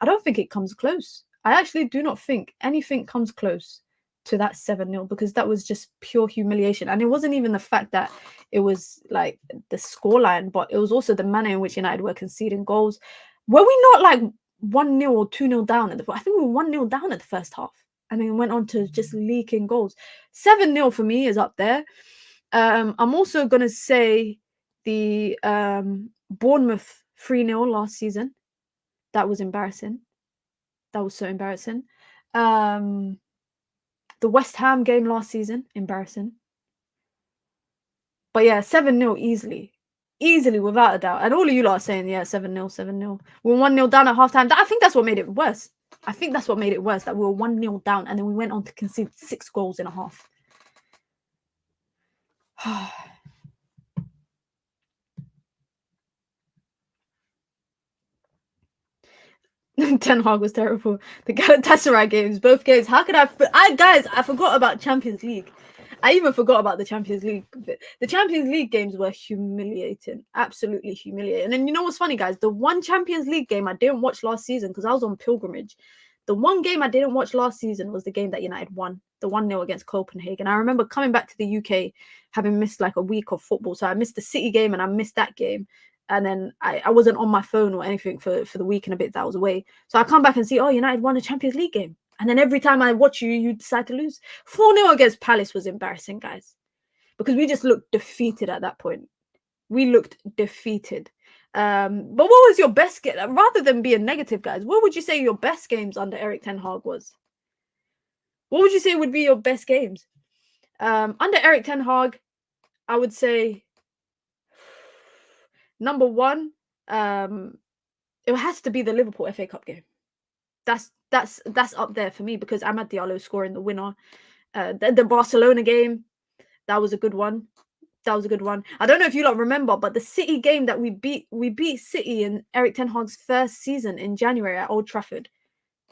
A: I don't think it comes close. I actually do not think anything comes close to that 7-0 because that was just pure humiliation. And it wasn't even the fact that it was like the scoreline, but it was also the manner in which United were conceding goals. Were we not like 1-0 or 2-0 down at I think we were 1-0 down at the first half and then went on to just leaking goals. 7-0 for me is up there. I'm also going to say the Bournemouth 3-0 last season. That was embarrassing. That was so embarrassing. The West Ham game last season, embarrassing. But yeah, 7-0 easily. Easily, without a doubt. And all of you lot are saying, yeah, 7-0, 7-0. We were 1-0 down at halftime. I think that's what made it worse. I think that's what made it worse, that we were 1-0 down and then we went on to concede 6 goals in a half. Ten Hag was terrible. The Galatasaray games, both games. How could guys, I forgot about Champions League. I even forgot about the Champions League. The Champions League games were humiliating. Absolutely humiliating. And you know what's funny, guys? The one Champions League game I didn't watch last season because I was on pilgrimage. The one game I didn't watch last season was the game that United won. The 1-0 against Copenhagen. I remember coming back to the UK, having missed like a week of football. So I missed the City game and I missed that game. And then I wasn't on my phone or anything for the week and a bit that I was away. So I come back and see, oh, United won a Champions League game. And then every time I watch you, you decide to lose. 4-0 against Palace was embarrassing, guys. Because we just looked defeated at that point. We looked defeated. But what was your best game? Rather than being negative, guys, what would you say your best games under Erik Ten Hag was? What would you say would be your best games? Under Erik Ten Hag, I would say... Number one, it has to be the Liverpool FA Cup game. That's up there for me because Amad Diallo scoring the winner. The Barcelona game, that was a good one. That was a good one. I don't know if you lot remember, but the City game that we beat City in Erik Ten Hag's first season in January at Old Trafford.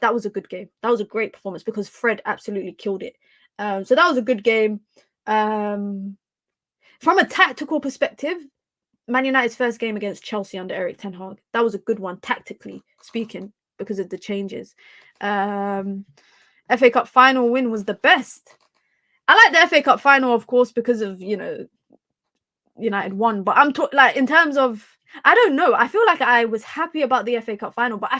A: That was a good game. That was a great performance because Fred absolutely killed it. So that was a good game. From a tactical perspective, Man United's first game against Chelsea under Erik Ten Hag, that was a good one, tactically speaking, because of the changes. FA Cup final win was the best. I like the FA Cup final, of course, because of, you know, United won. But I'm like in terms of, I don't know. I feel like I was happy about the FA Cup final, but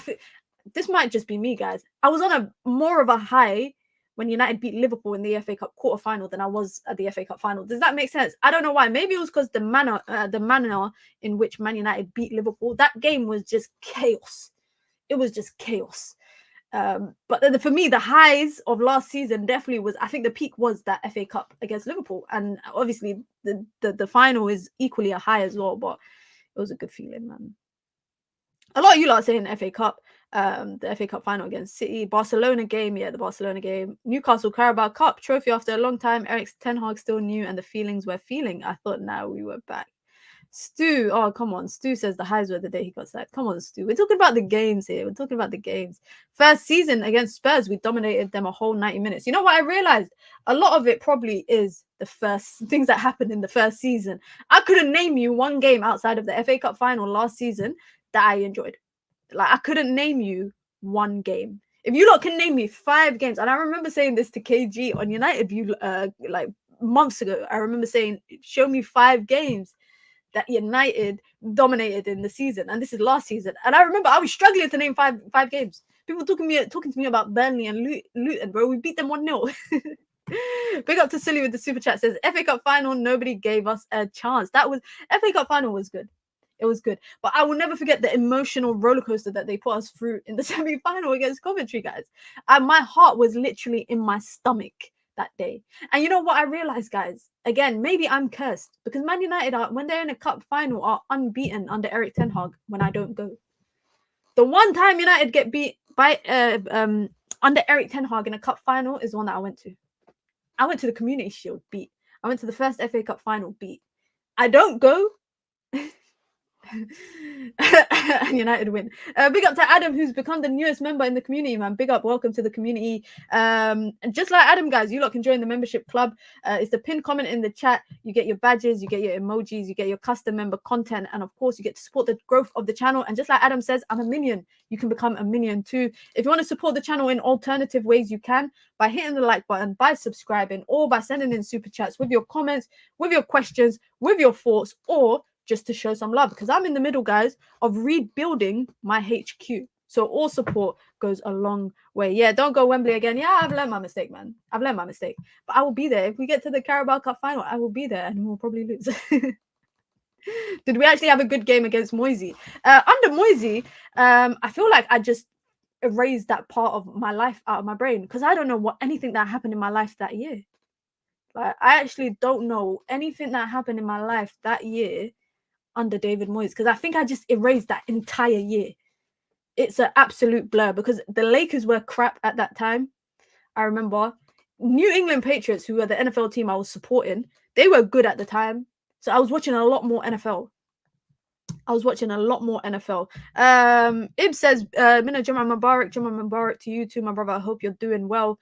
A: this might just be me, guys. I was on a more of a high when United beat Liverpool in the FA Cup quarter-final than I was at the FA Cup final. Does that make sense? I don't know why. Maybe it was because the manner in which Man United beat Liverpool, that game was just chaos. It was just chaos. But for me, the highs of last season definitely was, I think the peak was that FA Cup against Liverpool. And obviously the final is equally a high as well, but it was a good feeling, man. A lot of you lot are saying FA Cup, the FA Cup final against City, Barcelona game, yeah, the Barcelona game, Newcastle Carabao Cup trophy after a long time, Eric Ten Hag still new, and the feelings we're feeling. I thought now we were back. Stu, oh, come on. Stu says the highs were the day he got sacked. Come on, Stu. We're talking about the games here. We're talking about the games. First season against Spurs, we dominated them a whole 90 minutes. You know what I realized? A lot of it probably is the first things that happened in the first season. I couldn't name you one game outside of the FA Cup final last season that I enjoyed. Like, I couldn't name you one game. If you lot can name me 5 games, and I remember saying this to KG on United View like months ago. I remember saying, show me 5 games that United dominated in the season, and this is last season. And I remember I was struggling to name five games. People talking to me about Burnley and Luton, bro. We beat them 1-0. Big up to Silly with the super chat. Says FA Cup final, nobody gave us a chance. That was FA Cup final was good. It was good, but I will never forget the emotional roller coaster that they put us through in the semi-final against Coventry, guys. My heart was literally in my stomach that day. And you know what I realized, guys? Again, maybe I'm cursed because Man United are, when they're in a cup final, are unbeaten under Eric Ten Hag when I don't go. The one time United get beat by under Eric Ten Hag in a cup final is the one that I went to. I went to the Community Shield, beat. I went to the first FA Cup final, beat. I don't go. And United win. Big up to Adam, who's become the newest member in the community, man. Big up, welcome to the community. And just like Adam, guys, you lot can join the membership club. It's the pinned comment in the chat. You get your badges, you get your emojis, you get your custom member content, and of course you get to support the growth of the channel. And just like Adam says, I'm a minion. You can become a minion too. If you want to support the channel in alternative ways, you can by hitting the like button, by subscribing, or by sending in super chats with your comments, with your questions, with your thoughts, or just to show some love, because I'm in the middle, guys, of rebuilding my HQ. So all support goes a long way. Yeah, don't go Wembley again. Yeah, I've learned my mistake, man. I've learned my mistake. But I will be there. If we get to the Carabao Cup final, I will be there and we'll probably lose. Did we actually have a good game against Moisey? Under Moisey, I feel like I just erased that part of my life out of my brain because I don't know anything that happened in my life that year. Like, I actually don't know anything that happened in my life that year under David Moyes, because I think I just erased that entire year. It's an absolute blur because the Lakers were crap at that time. I remember New England Patriots, who were the NFL team I was supporting, they were good at the time. So I was watching a lot more NFL. Ib says, Mina Jumma Mubarak to you too, my brother. I hope you're doing well.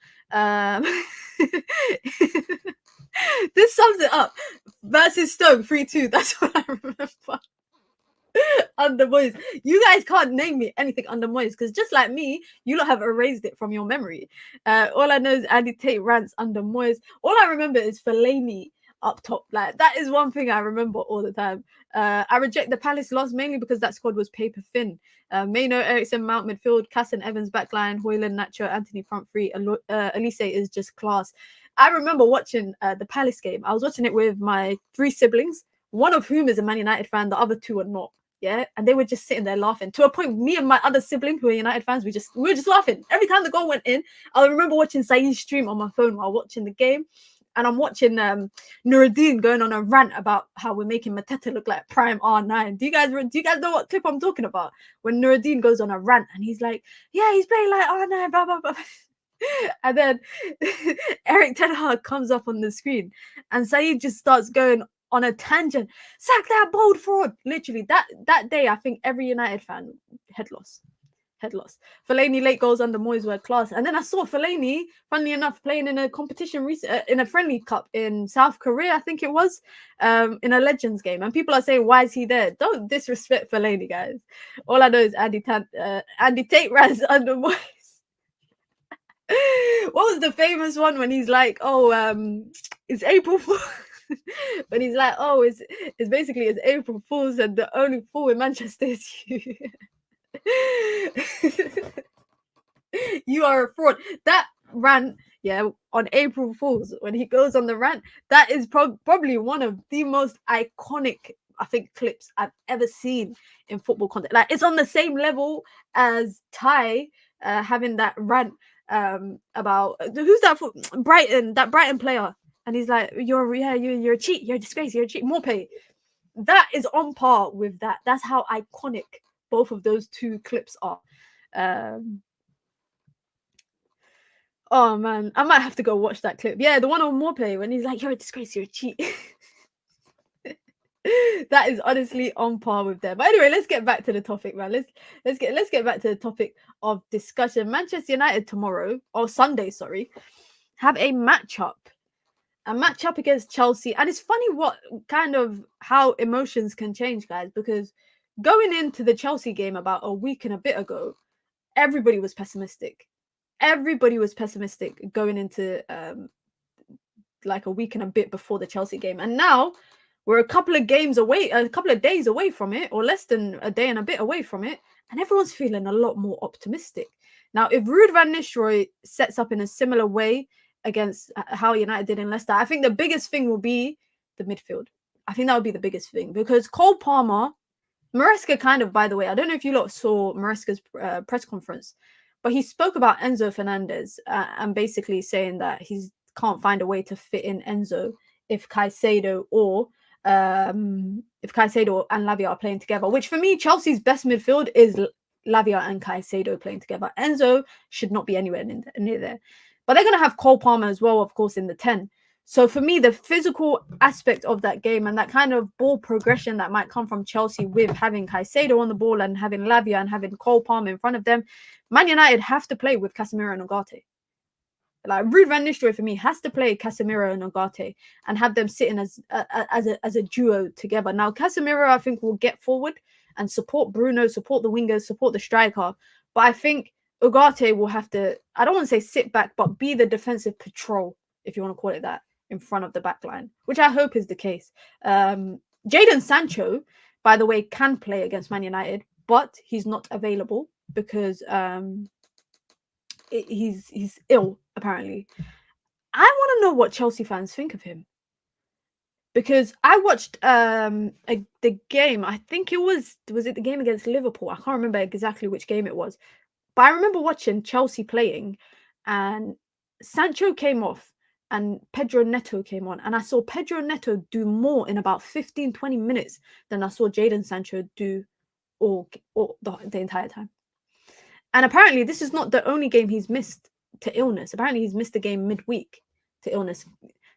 A: This sums it up. Versus Stoke 3-2. That's what I remember. Under Moyes. You guys can't name me anything under Moyes because just like me, you lot have erased it from your memory. All I know is Andy Tate rants under Moyes. All I remember is Fellaini up top. Like, that is one thing I remember all the time. I reject the Palace loss mainly because that squad was paper thin. Maino, Ericsson, Mount midfield, Cass and Evans backline, Hoyland, Nacho, Anthony front three. Elise is just class. I remember watching the Palace game. I was watching it with my 3 siblings, one of whom is a Man United fan, the other 2 are not. Yeah, and they were just sitting there laughing to a point. Me and my other sibling, who are United fans, we were just laughing every time the goal went in. I remember watching Saeed's stream on my phone while watching the game, and I'm watching Nuruddin going on a rant about how we're making Mateta look like prime R9. Do you guys know what clip I'm talking about? When Nuruddin goes on a rant and he's like, "Yeah, he's playing like R9, blah blah blah." And then Eric Ten Hag comes up on the screen and Saeed just starts going on a tangent. Sack that bold fraud. Literally, that day, I think every United fan head loss. Fellaini late goals under Moyes were class. And then I saw Fellaini, funnily enough, playing in a competition in a friendly cup in South Korea, I think it was, in a Legends game. And people are saying, why is he there? Don't disrespect Fellaini, guys. All I know is Andy Tate rants under Moyes. What was the famous one when he's like, "Oh, it's April Fool," when he's like, "Oh, it's basically it's April Fool's and the only fool in Manchester is you." You are a fraud. That rant, yeah, on April Fools, when he goes on the rant, that is probably one of the most iconic, I think, clips I've ever seen in football content. Like, it's on the same level as Ty having that rant about who's that for Brighton, that Brighton player, and he's like, you're a cheat, you're a disgrace, you're a cheat, more pay. That is on par with that. That's how iconic both of those two clips are. Oh man, I might have to go watch that clip. Yeah, the one on Morpay when he's like, you're a disgrace, you're a cheat. That is honestly on par with them. But anyway, let's get back to the topic, man. Let's get back to the topic of discussion. Manchester United tomorrow, or Sunday, sorry, have a matchup against Chelsea. And it's funny what kind of how emotions can change, guys, because going into the Chelsea game about a week and a bit ago, everybody was pessimistic. Everybody was pessimistic going into like a week and a bit before the Chelsea game. And now we're a couple of days away from it, or less than a day and a bit away from it, and everyone's feeling a lot more optimistic. Now, if Ruud van Nistelrooy sets up in a similar way against how United did in Leicester, I think the biggest thing will be the midfield. I think that would be the biggest thing, because Cole Palmer, Maresca kind of, by the way, I don't know if you lot saw Maresca's press conference, but he spoke about Enzo Fernandez and basically saying that he can't find a way to fit in Enzo if Caicedo and Lavia are playing together, which for me, Chelsea's best midfield is Lavia and Caicedo playing together. Enzo should not be anywhere near there. But they're going to have Cole Palmer as well, of course, in the 10. So for me, the physical aspect of that game and that kind of ball progression that might come from Chelsea with having Caicedo on the ball and having Lavia and having Cole Palmer in front of them, Man United have to play with Casemiro and Ugarte. Like, Ruud van Nistelrooy for me has to play Casemiro and Ugarte and have them sitting as a duo together. Now, Casemiro, I think, will get forward and support Bruno, support the wingers, support the striker. But I think Ugarte will have to, I don't want to say sit back, but be the defensive patrol, if you want to call it that, in front of the back line, which I hope is the case. Jadon Sancho, by the way, can play against Man United, but he's not available because he's ill, apparently. I want to know what Chelsea fans think of him, because I watched the game. I think it was it the game against Liverpool? I can't remember exactly which game it was, but I remember watching Chelsea playing, and Sancho came off and Pedro Neto came on, and I saw Pedro Neto do more in about 15-20 minutes than I saw Jadon Sancho do all the entire time. And apparently this is not the only game he's missed to illness. Apparently he's missed a game midweek to illness.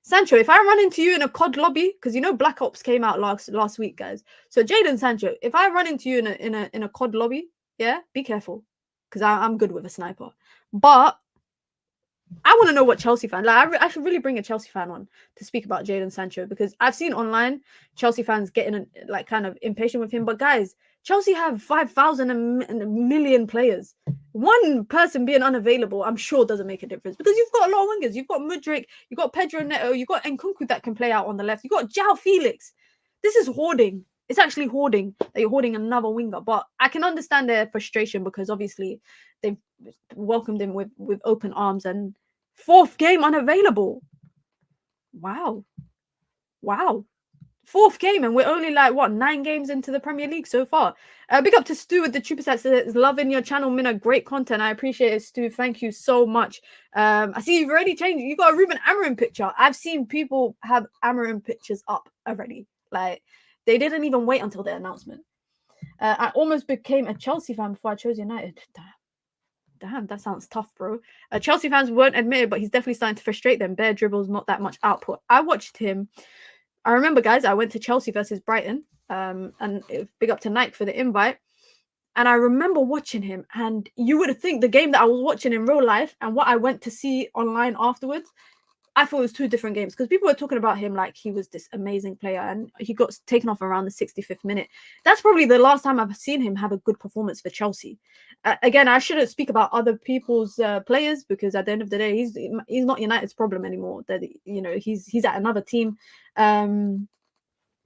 A: Sancho, if I run into you in a COD lobby, because you know Black Ops came out last week, guys. So Jadon Sancho, if I run into you in a COD lobby, yeah, be careful, because I'm good with a sniper. But I want to know what Chelsea fan, like, I should really bring a Chelsea fan on to speak about Jadon Sancho, because I've seen online Chelsea fans getting like kind of impatient with him. But guys, Chelsea have 5,000 and a million players. One person being unavailable, I'm sure, doesn't make a difference, because you've got a lot of wingers. You've got Mudryk, you've got Pedro Neto, you've got Nkunku that can play out on the left. You've got João Felix. This is hoarding. It's actually hoarding that you're hoarding another winger. But I can understand their frustration, because obviously they've welcomed him with open arms, and fourth game unavailable. Wow. Fourth game, and we're only like 9 games into the Premier League so far. Big up to Stu with the Chupa says, loving your channel, Minna. Great content. I appreciate it, Stu. Thank you so much. I see you've already changed. You got a Ruben Amorim picture. I've seen people have Amorim pictures up already. Like, they didn't even wait until the announcement. I almost became a Chelsea fan before I chose United. Damn, that sounds tough, bro. Chelsea fans won't admit it, but he's definitely starting to frustrate them. Bare dribbles, not that much output. I watched him. I remember, guys, I went to Chelsea versus Brighton, and big up to Nike for the invite. And I remember watching him, and you would think the game that I was watching in real life and what I went to see online afterwards, I thought it was 2 different games, because people were talking about him like he was this amazing player, and he got taken off around the 65th minute. That's probably the last time I've seen him have a good performance for Chelsea. Again, I shouldn't speak about other people's players, because at the end of the day, he's not United's problem anymore. That, you know, he's at another team.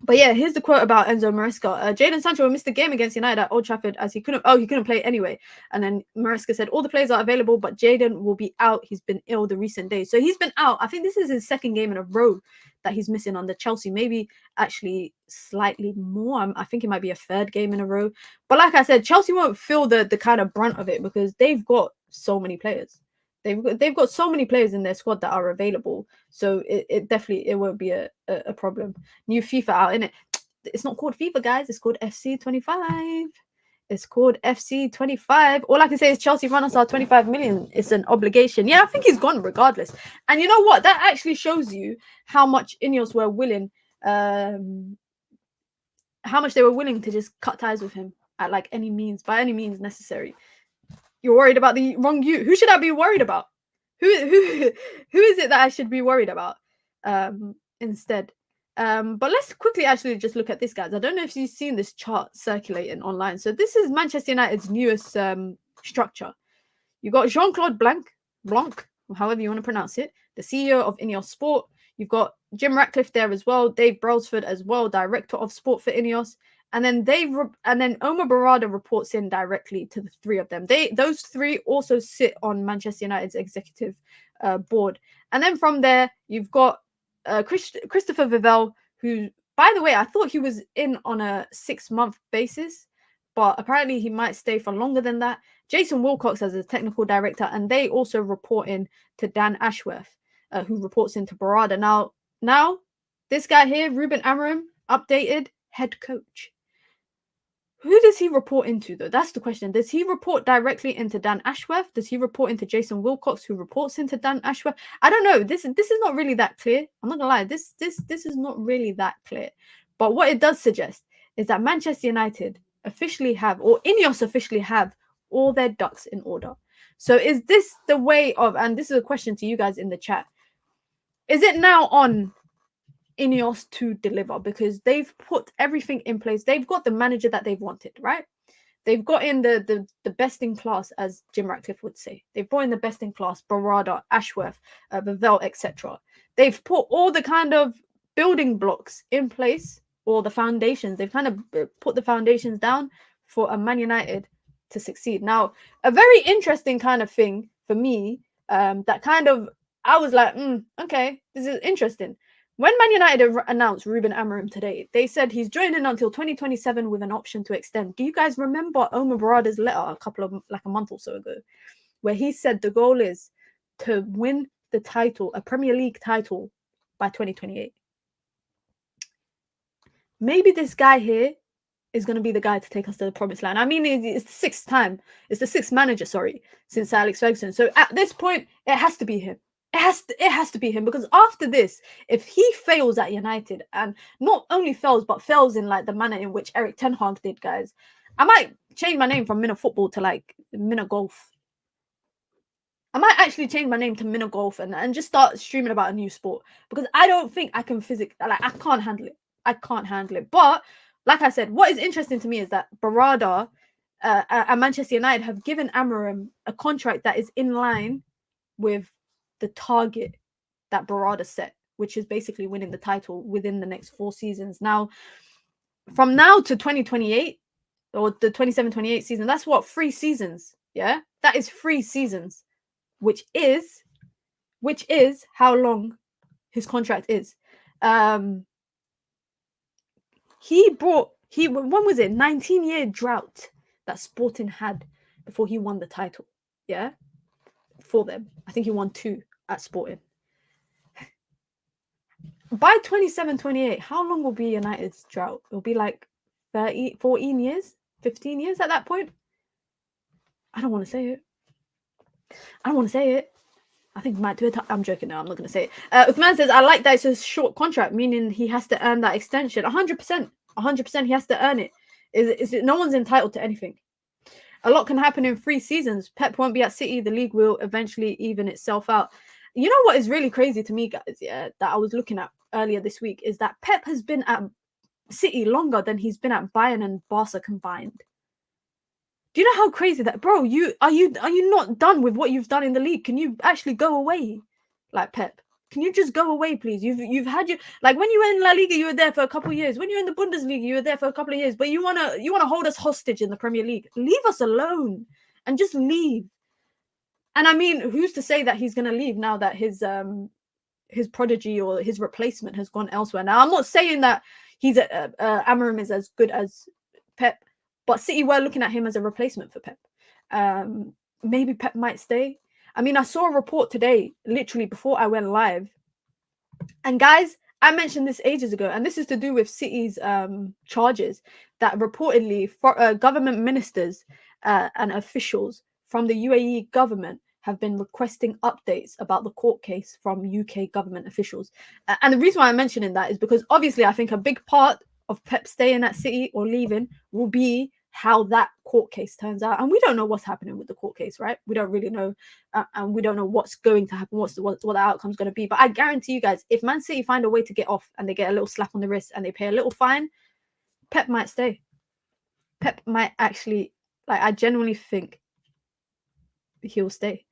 A: But yeah, here's the quote about Enzo Maresca. Jadon Sancho missed the game against United at Old Trafford as he couldn't play anyway. And then Maresca said, all the players are available, but Jadon will be out. He's been ill the recent days. So he's been out. I think this is his second game in a row that he's missing under Chelsea. Maybe actually slightly more. I think it might be a third game in a row. But like I said, Chelsea won't feel the kind of brunt of it because they've got so many players. They've got so many players in their squad that are available, so it definitely won't be a problem. New FIFA out in it. It's not called FIFA, guys. It's called FC 25. It's called FC 25. All I can say is Chelsea run us our 25 million. It's an obligation. Yeah, I think he's gone regardless. And you know what? That actually shows you how much INEOS were willing, how much they were willing to just cut ties with him at like any means, by any means necessary. You're worried about the wrong you. Who should I be worried about? Who is it that I should be worried about instead? But let's quickly actually just look at this, guys. I don't know if you've seen this chart circulating online. So this is Manchester United's newest structure. You got Jean-Claude Blanc, however you want to pronounce it, the CEO of INEOS Sport. You've got Jim Ratcliffe there as well, Dave Brailsford as well, director of sport for INEOS. And then Omar Barada reports in directly to the three of them. Those three also sit on Manchester United's executive board. And then from there, you've got Christopher Vivell, who, by the way, I thought he was in on a 6-month basis, but apparently he might stay for longer than that. Jason Wilcox as a technical director, and they also report in to Dan Ashworth, who reports into Barada. Now, this guy here, Ruben Amorim, updated head coach. Who does he report into, though? That's the question. Does he report directly into Dan Ashworth? Does he report into Jason Wilcox, who reports into Dan Ashworth? I don't know. This is not really that clear. I'm not gonna lie. This is not really that clear. But what it does suggest is that Manchester United officially have, or INEOS officially have, all their ducks in order. So is this the way of, and this is a question to you guys in the chat, is it now on INEOS to deliver? Because they've put everything in place. They've got the manager that they've wanted, right? They've got in the best in class, as Jim Ratcliffe would say. They've brought in the best in class, Barada, Ashworth, Vivell, etc. They've put all the kind of building blocks in place, or the foundations. They've kind of put the foundations down for a Man United to succeed. Now, a very interesting kind of thing for me, that kind of, I was like, okay, this is interesting. When Man United announced Ruben Amorim today, they said he's joining until 2027 with an option to extend. Do you guys remember Omar Barada's letter a month or so ago, where he said the goal is to win the title, a Premier League title, by 2028? Maybe this guy here is going to be the guy to take us to the promised land. I mean, it's the sixth manager, since Alex Ferguson. So at this point, it has to be him. It has to be him, because after this, if he fails at United, and not only fails, but fails in like the manner in which Eric Ten Hag did, guys, I might change my name from Mina Football to like Mina Golf. I might actually change my name to Mina Golf and just start streaming about a new sport, because I don't think I can I can't handle it. I can't handle it. But like I said, what is interesting to me is that Barada and Manchester United have given Amorim a contract that is in line with the target that Barada set, which is basically winning the title within the next 4 seasons. Now, from now to 2028, or the 27-28 season, that's what, 3 seasons. Yeah, that is 3 seasons, which is how long his contract is. When was it? 19-year drought that Sporting had before he won the title. Yeah, for them. I think he won 2 at Sporting. By 27-28, how long will be United's drought? It'll be like 14 years, 15 years at that point. I don't want to say it. I think we might do it. I'm joking now. I'm not going to say it. Uthman says, I like that it's a short contract, meaning he has to earn that extension. 100%. 100% he has to earn it. No one's entitled to anything. A lot can happen in 3 seasons. Pep won't be at City. The league will eventually even itself out. You know what is really crazy to me, guys, yeah, that I was looking at earlier this week, is that Pep has been at City longer than he's been at Bayern and Barca combined. Do you know how crazy that, bro? Are you not done with what you've done in the league? Can you actually go away, like Pep? Can you just go away, please? You've had your, like, when you were in La Liga, you were there for a couple of years. When you're in the Bundesliga, you were there for a couple of years. But you wanna hold us hostage in the Premier League. Leave us alone and just leave. And I mean, who's to say that he's gonna leave now that his prodigy or his replacement has gone elsewhere? Now, I'm not saying that Amorim is as good as Pep, but City were looking at him as a replacement for Pep. Maybe Pep might stay. I mean, I saw a report today, literally before I went live. And guys, I mentioned this ages ago, and this is to do with City's charges that reportedly government ministers and officials from the UAE government have been requesting updates about the court case from UK government officials. And the reason why I'm mentioning that is because obviously I think a big part of Pep staying at City or leaving will be how that court case turns out. And we don't know what's happening with the court case, right? We don't really know. And we don't know what's going to happen, what the outcome's going to be. But I guarantee you guys, if Man City find a way to get off and they get a little slap on the wrist and they pay a little fine, Pep might stay. Pep might actually, like, I genuinely think he'll stay.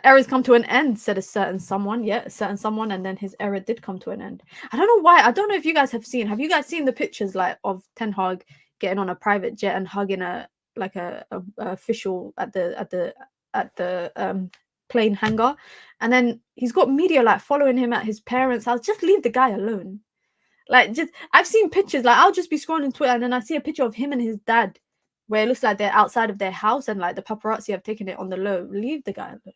A: Errors come to an end, said a certain someone. Yeah, a certain someone, and then his error did come to an end. I don't know why. I don't know if you guys have seen. Have you guys seen the pictures, like, of Ten Hag getting on a private jet and hugging a official at the plane hangar, and then he's got media like following him at his parents' house? Just leave the guy alone. Like, just, I've seen pictures, like, I'll just be scrolling Twitter and then I see a picture of him and his dad where it looks like they're outside of their house and like the paparazzi have taken it on the low. Leave the guy alone.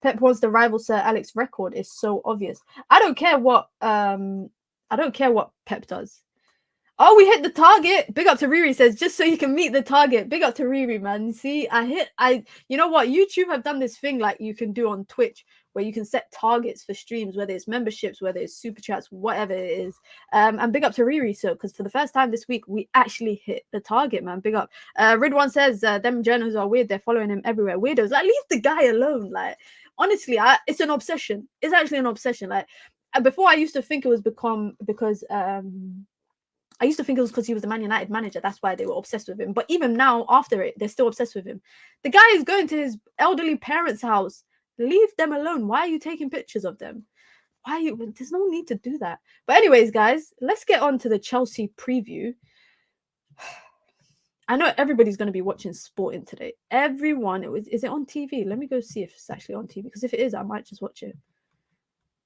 A: Pep wants the rival Sir Alex record is so obvious. I don't care what Pep does. Oh, we hit the target. Big up to Riri, says, just so you can meet the target. Big up to Riri, man. You see, you know what? YouTube have done this thing like you can do on Twitch where you can set targets for streams, whether it's memberships, whether it's super chats, whatever it is. And big up to Riri, so, because for the first time this week, we actually hit the target, man. Big up. Ridwan says, them journalists are weird. They're following him everywhere. Weirdos. Like, leave the guy alone. Like, honestly, it's an obsession. It's actually an obsession. Like, before I used to think it was because he was the Man United manager. That's why they were obsessed with him. But even now, after it, they're still obsessed with him. The guy is going to his elderly parents' house. Leave them alone. Why are you taking pictures of them? There's no need to do that. But anyways, guys, let's get on to the Chelsea preview. I know everybody's going to be watching Sporting today. Everyone. Is it on TV? Let me go see if it's actually on TV. Because if it is, I might just watch it.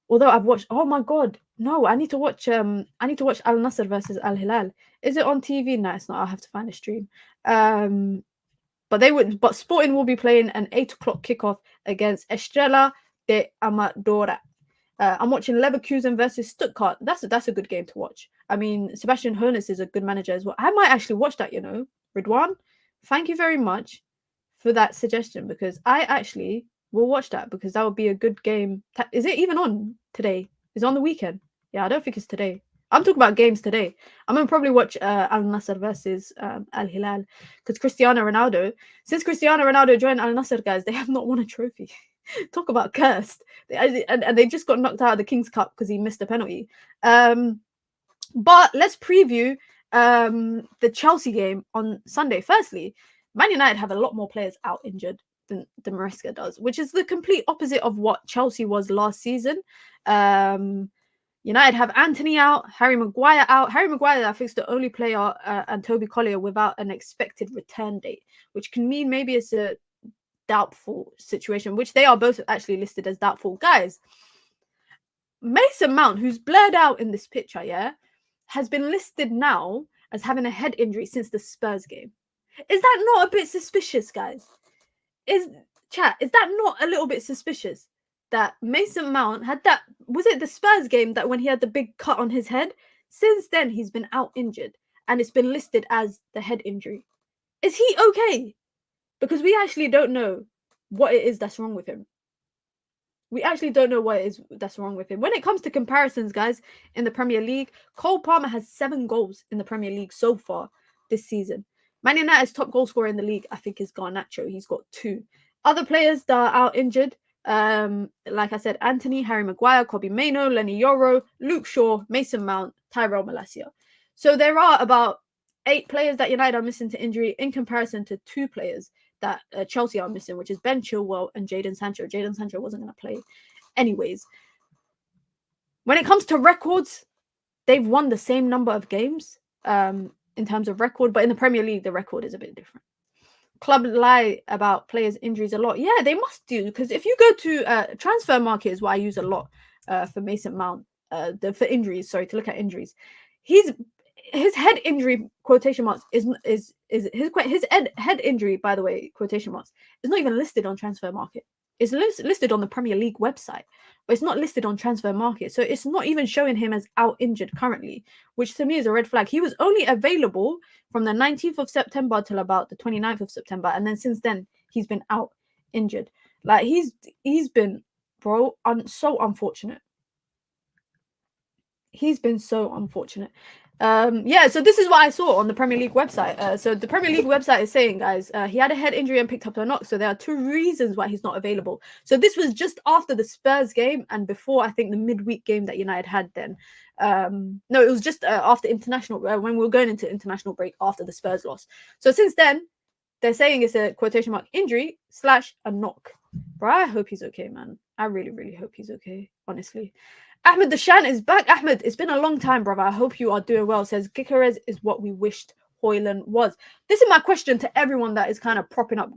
A: Although I've watched, oh my god, no, I need to watch Al Nassr versus Al Hilal. Is it on TV? No, it's not. I'll have to find a stream. But Sporting will be playing an 8 o'clock kickoff against Estrella de Amadora. I'm watching Leverkusen versus Stuttgart. That's a good game to watch. I mean, Sebastian Hoeneß is a good manager as well. I might actually watch that, you know. Ridwan, thank you very much for that suggestion, because I actually will watch that, because that would be a good game. Is it even on today? Is it on the weekend? Yeah, I don't think it's today. I'm talking about games today. I'm going to probably watch Al Nassr versus Al Hilal, because since Cristiano Ronaldo joined Al Nassr, guys, they have not won a trophy. Talk about cursed. And they just got knocked out of the King's Cup because he missed a penalty. But let's preview the Chelsea game on Sunday. Firstly, Man United have a lot more players out injured than Maresca does, which is the complete opposite of what Chelsea was last season. United have Anthony out, Harry Maguire out. Harry Maguire, I think, is the only player, and Toby Collier, without an expected return date, which can mean maybe it's a doubtful situation, which they are both actually listed as doubtful. Guys, Mason Mount, who's blurred out in this picture, yeah, has been listed now as having a head injury since the Spurs game. Is that not a bit suspicious, guys? Is that not a little bit suspicious that Mason Mount had that? Was it the Spurs game that when he had the big cut on his head? Since then, he's been out injured and it's been listed as the head injury. Is he okay? Because we actually don't know what it is that's wrong with him. We actually don't know what it is that's wrong with him. When it comes to comparisons, guys, in the Premier League, Cole Palmer has 7 goals in the Premier League so far this season. Man United's top goal scorer in the league, I think, is Garnacho. He's got 2. Other players that are out injured, like I said, Anthony, Harry Maguire, Kobbie Mainoo, Lenny Yoro, Luke Shaw, Mason Mount, Tyrell Malacia. So there are about 8 players that United are missing to injury in comparison to 2 players that Chelsea are missing, which is Ben Chilwell and Jadon Sancho. Jadon Sancho wasn't going to play anyways. When it comes to records, they've won the same number of games in terms of record, but in the Premier League, the record is a bit different. Club lie about players' injuries a lot. Yeah, they must do, because if you go to transfer market is what I use a lot for Mason Mount, for injuries. Sorry, to look at injuries. His head injury quotation marks is his head injury, by the way, quotation marks, is not even listed on transfer market. It's listed on the Premier League website, but it's not listed on transfer market. So it's not even showing him as out injured currently, which to me is a red flag. He was only available from the 19th of September till about the 29th of September. And then since then, he's been out injured. Like, he's been, bro, so unfortunate. He's been so unfortunate. Yeah, so this is what I saw on the Premier League website. So the Premier League website is saying, guys, he had a head injury and picked up a knock. So there are 2 reasons why he's not available. So this was just after the Spurs game and before, I think, the midweek game that United had then. No, it was just after international, when we were going into international break after the Spurs loss. So since then, they're saying it's a quotation mark injury / a knock. Bro, I hope he's okay, man. I really, really hope he's okay, honestly. Ahmed Dashan is back. Ahmed, it's been a long time, brother. I hope you are doing well. Says Gyökeres is what we wished Højlund was. This is my question to everyone that is kind of propping up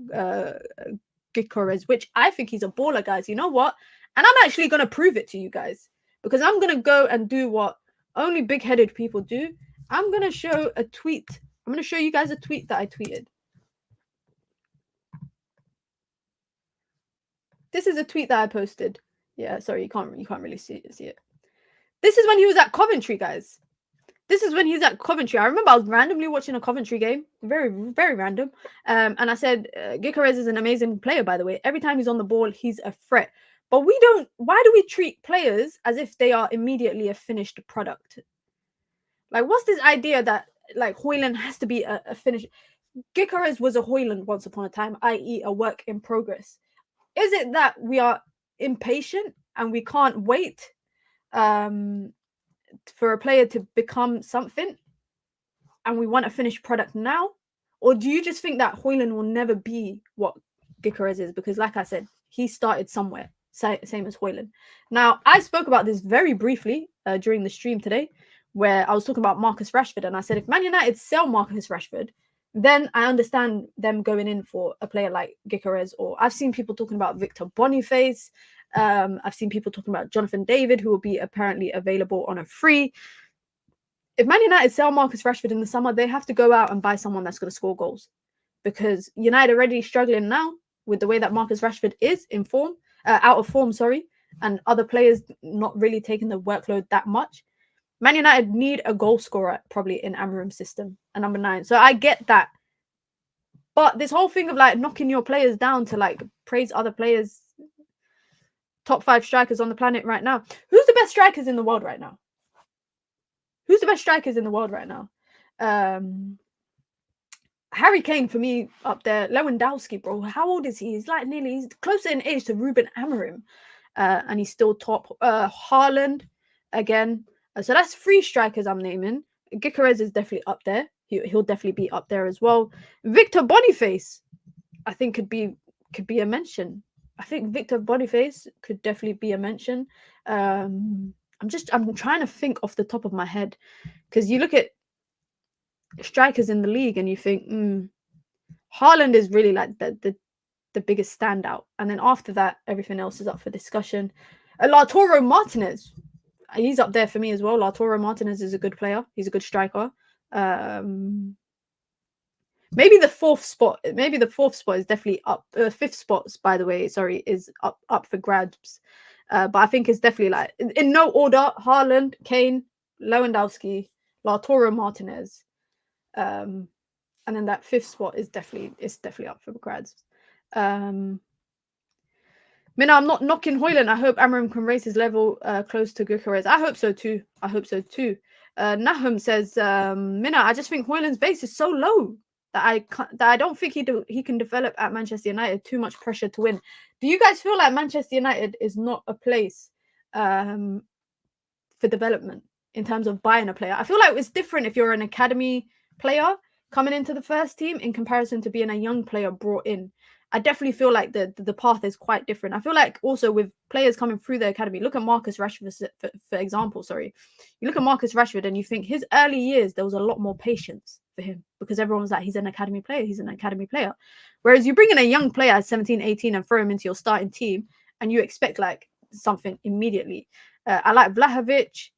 A: Gyökeres, which I think he's a baller, guys. You know what? And I'm actually going to prove it to you guys, because I'm going to go and do what only big-headed people do. I'm going to show a tweet. I'm going to show you guys a tweet that I tweeted. This is a tweet that I posted. Yeah, sorry, you can't really see it. This is when he was at Coventry, guys. This is when he was at Coventry. I remember I was randomly watching a Coventry game, very, very random. And I said, Gyökeres is an amazing player, by the way. Every time he's on the ball, he's a threat. But we don't. Why do we treat players as if they are immediately a finished product? Like, what's this idea that like Højlund has to be a finished? Gyökeres was a Højlund once upon a time, i.e., a work in progress. Is it that we are impatient and we can't wait for a player to become something and we want a finished product now? Or do you just think that Højlund will never be what Gyökeres is? Because like I said, he started somewhere, same as Højlund. Now, I spoke about this very briefly during the stream today, where I was talking about Marcus Rashford, and I said if Man United sell Marcus Rashford, then I understand them going in for a player like Gyökeres. Or I've seen people talking about Victor Boniface. I've seen people talking about Jonathan David, who will be apparently available on a free. If Man United sell Marcus Rashford in the summer, they have to go out and buy someone that's going to score goals, because United are already struggling now with the way that Marcus Rashford is in form, out of form, sorry, and other players not really taking the workload that much. Man United need a goal scorer probably in Amorim's system, a number 9. So I get that. But this whole thing of like knocking your players down to like praise other players, top 5 strikers on the planet right now. Who's the best strikers in the world right now? Who's the best strikers in the world right now? Harry Kane for me up there. Lewandowski, bro. How old is he? He's like he's closer in age to Ruben Amorim. And he's still top. Haaland, again. So that's 3 strikers I'm naming. Gyökeres is definitely up there. He'll definitely be up there as well. Victor Boniface, I think could be a mention. I think Victor Boniface could definitely be a mention. I'm trying to think off the top of my head, because you look at strikers in the league and you think, Haaland is really like the biggest standout, and then after that, everything else is up for discussion. Lautaro Martinez, he's up there for me as well. Lautaro Martinez is a good player. He's a good striker. Maybe the 4th spot. Maybe the 4th spot is definitely up. 5th spots, by the way, sorry, is up for grabs. But I think it's definitely like in no order: Haaland, Kane, Lewandowski, Lautaro Martinez, and then that 5th spot is definitely up for grabs. Mina, I'm not knocking Højlund. I hope Amorim can raise his level close to Gyökeres. I hope so too. Nahum says, Mina, I just think Højlund's base is so low that I don't think he can develop at Manchester United. Too much pressure to win. Do you guys feel like Manchester United is not a place for development in terms of buying a player? I feel like it's different if you're an academy player coming into the first team in comparison to being a young player brought in. I definitely feel like the path is quite different. I feel like also with players coming through the academy, look at Marcus Rashford, for example, sorry. You look at Marcus Rashford and you think his early years, there was a lot more patience for him because everyone was like, he's an academy player, he's an academy player. Whereas you bring in a young player at 17, 18 and throw him into your starting team and you expect like something immediately. I like Vlahovic.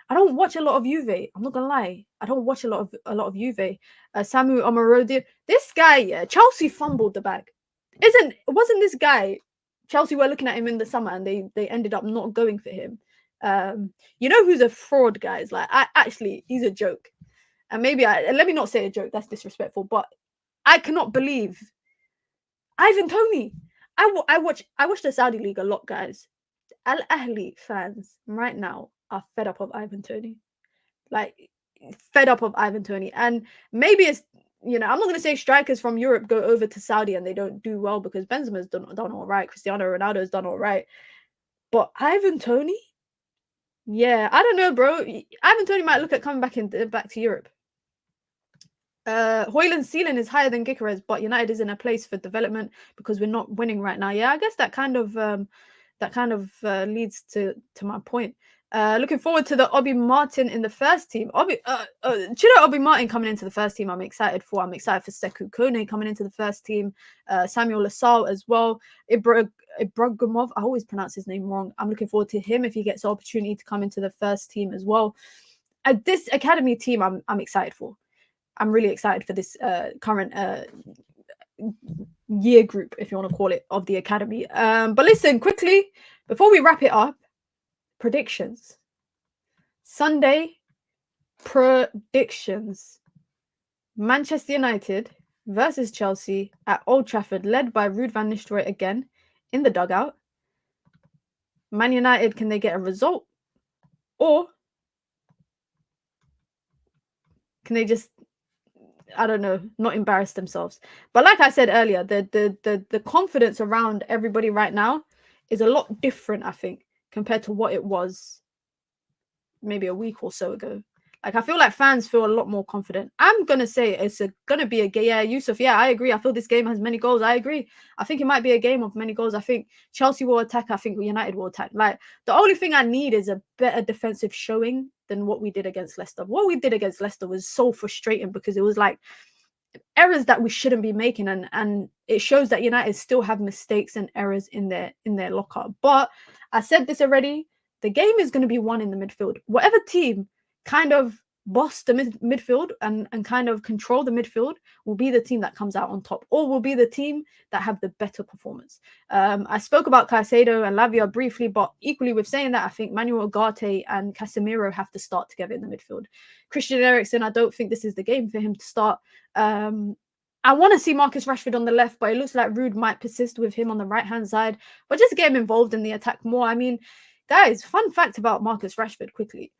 A: I don't watch a lot of Juve. I'm not gonna lie. I don't watch a lot of Juve. Samu Omarodi. This guy, yeah, Chelsea fumbled the bag. Wasn't this guy? Chelsea were looking at him in the summer, and they ended up not going for him. You know who's a fraud, guys? Like, he's a joke. And maybe let me not say a joke. That's disrespectful. But I cannot believe Ivan Toney. I watch the Saudi League a lot, guys. Al Ahly fans right now are fed up of Ivan Toney. Like, fed up of Ivan Toney. And maybe it's, I'm not going to say strikers from Europe go over to Saudi and they don't do well because Benzema's done all right. Cristiano Ronaldo's done all right. But Ivan Toney? Yeah, I don't know, bro. Ivan Toney might look at coming back to Europe. Højlund's ceiling is higher than Gyökeres, but United is in a place for development because we're not winning right now. Yeah, I guess that kind of leads to my point. Looking forward to the Obi Martin in the first team. Obi Martin coming into the first team, I'm excited for. I'm excited for Sekou Kone coming into the first team. Samuel Lasal as well. Ibrahimov, I always pronounce his name wrong. I'm looking forward to him if he gets the opportunity to come into the first team as well. This academy team, I'm excited for. I'm really excited for this current year group, if you want to call it, of the academy. But listen, quickly, before we wrap it up, predictions. Sunday predictions. Manchester United versus Chelsea at Old Trafford, led by Ruud van Nistelrooy again in the dugout. Man United, can they get a result? Or can they just, I don't know, not embarrass themselves? But like I said earlier, the confidence around everybody right now is a lot different, I think, compared to what it was maybe a week or so ago. Like, I feel like fans feel a lot more confident. I'm going to say it's going to be a game. Yeah, Yusuf, yeah, I agree. I feel this game has many goals. I agree. I think it might be a game of many goals. I think Chelsea will attack. I think United will attack. Like, the only thing I need is a better defensive showing than what we did against Leicester. What we did against Leicester was so frustrating because it was like errors that we shouldn't be making. And it shows that United still have mistakes and errors in their locker. But I said this already. The game is going to be won in the midfield. Whatever team kind of boss the midfield and kind of control the midfield will be the team that comes out on top, or will be the team that have the better performance. I spoke about Caicedo and Lavia briefly, but equally with saying that, I think Manuel Ugarte and Casemiro have to start together in the midfield. Christian Eriksen, I don't think this is the game for him to start. I want to see Marcus Rashford on the left, but it looks like Ruud might persist with him on the right-hand side, but just get him involved in the attack more. I mean, guys, fun fact about Marcus Rashford quickly.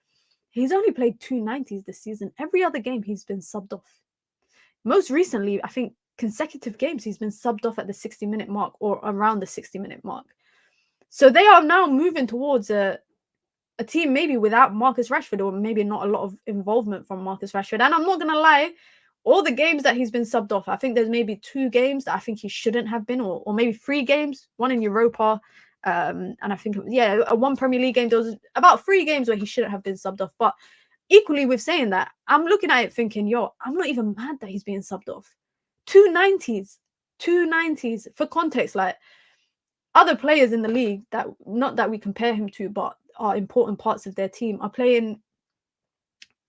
A: He's only played 2 90s this season. Every other game, he's been subbed off. Most recently, I think consecutive games, he's been subbed off at the 60-minute mark or around the 60-minute mark. So they are now moving towards a team maybe without Marcus Rashford, or maybe not a lot of involvement from Marcus Rashford. And I'm not going to lie, all the games that he's been subbed off, I think there's maybe 2 games that I think he shouldn't have been, or maybe 3 games, 1 in Europa. And I think, yeah, 1 Premier League game. There was about 3 games where he shouldn't have been subbed off. But equally with saying that, I'm looking at it thinking, yo, I'm not even mad that he's being subbed off. 2 90s. For context, like, other players in the league that, not that we compare him to, but are important parts of their team, are playing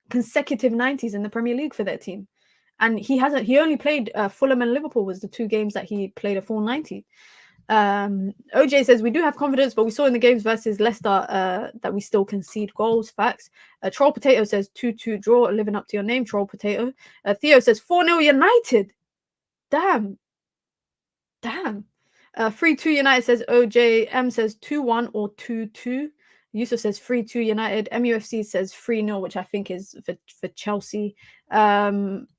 A: consecutive 90s in the Premier League for their team. And he only played Fulham and Liverpool was the 2 games that he played a full 90. OJ says we do have confidence, but we saw in the games versus Leicester that we still concede goals. Facts. Troll Potato says 2-2 draw, living up to your name, Troll Potato. Theo says 4-0 United. Damn. 3-2 United, says OJ. M says 2-1 or 2-2. Yusuf says 3-2 United. MUFC says 3-0, which I think is for Chelsea.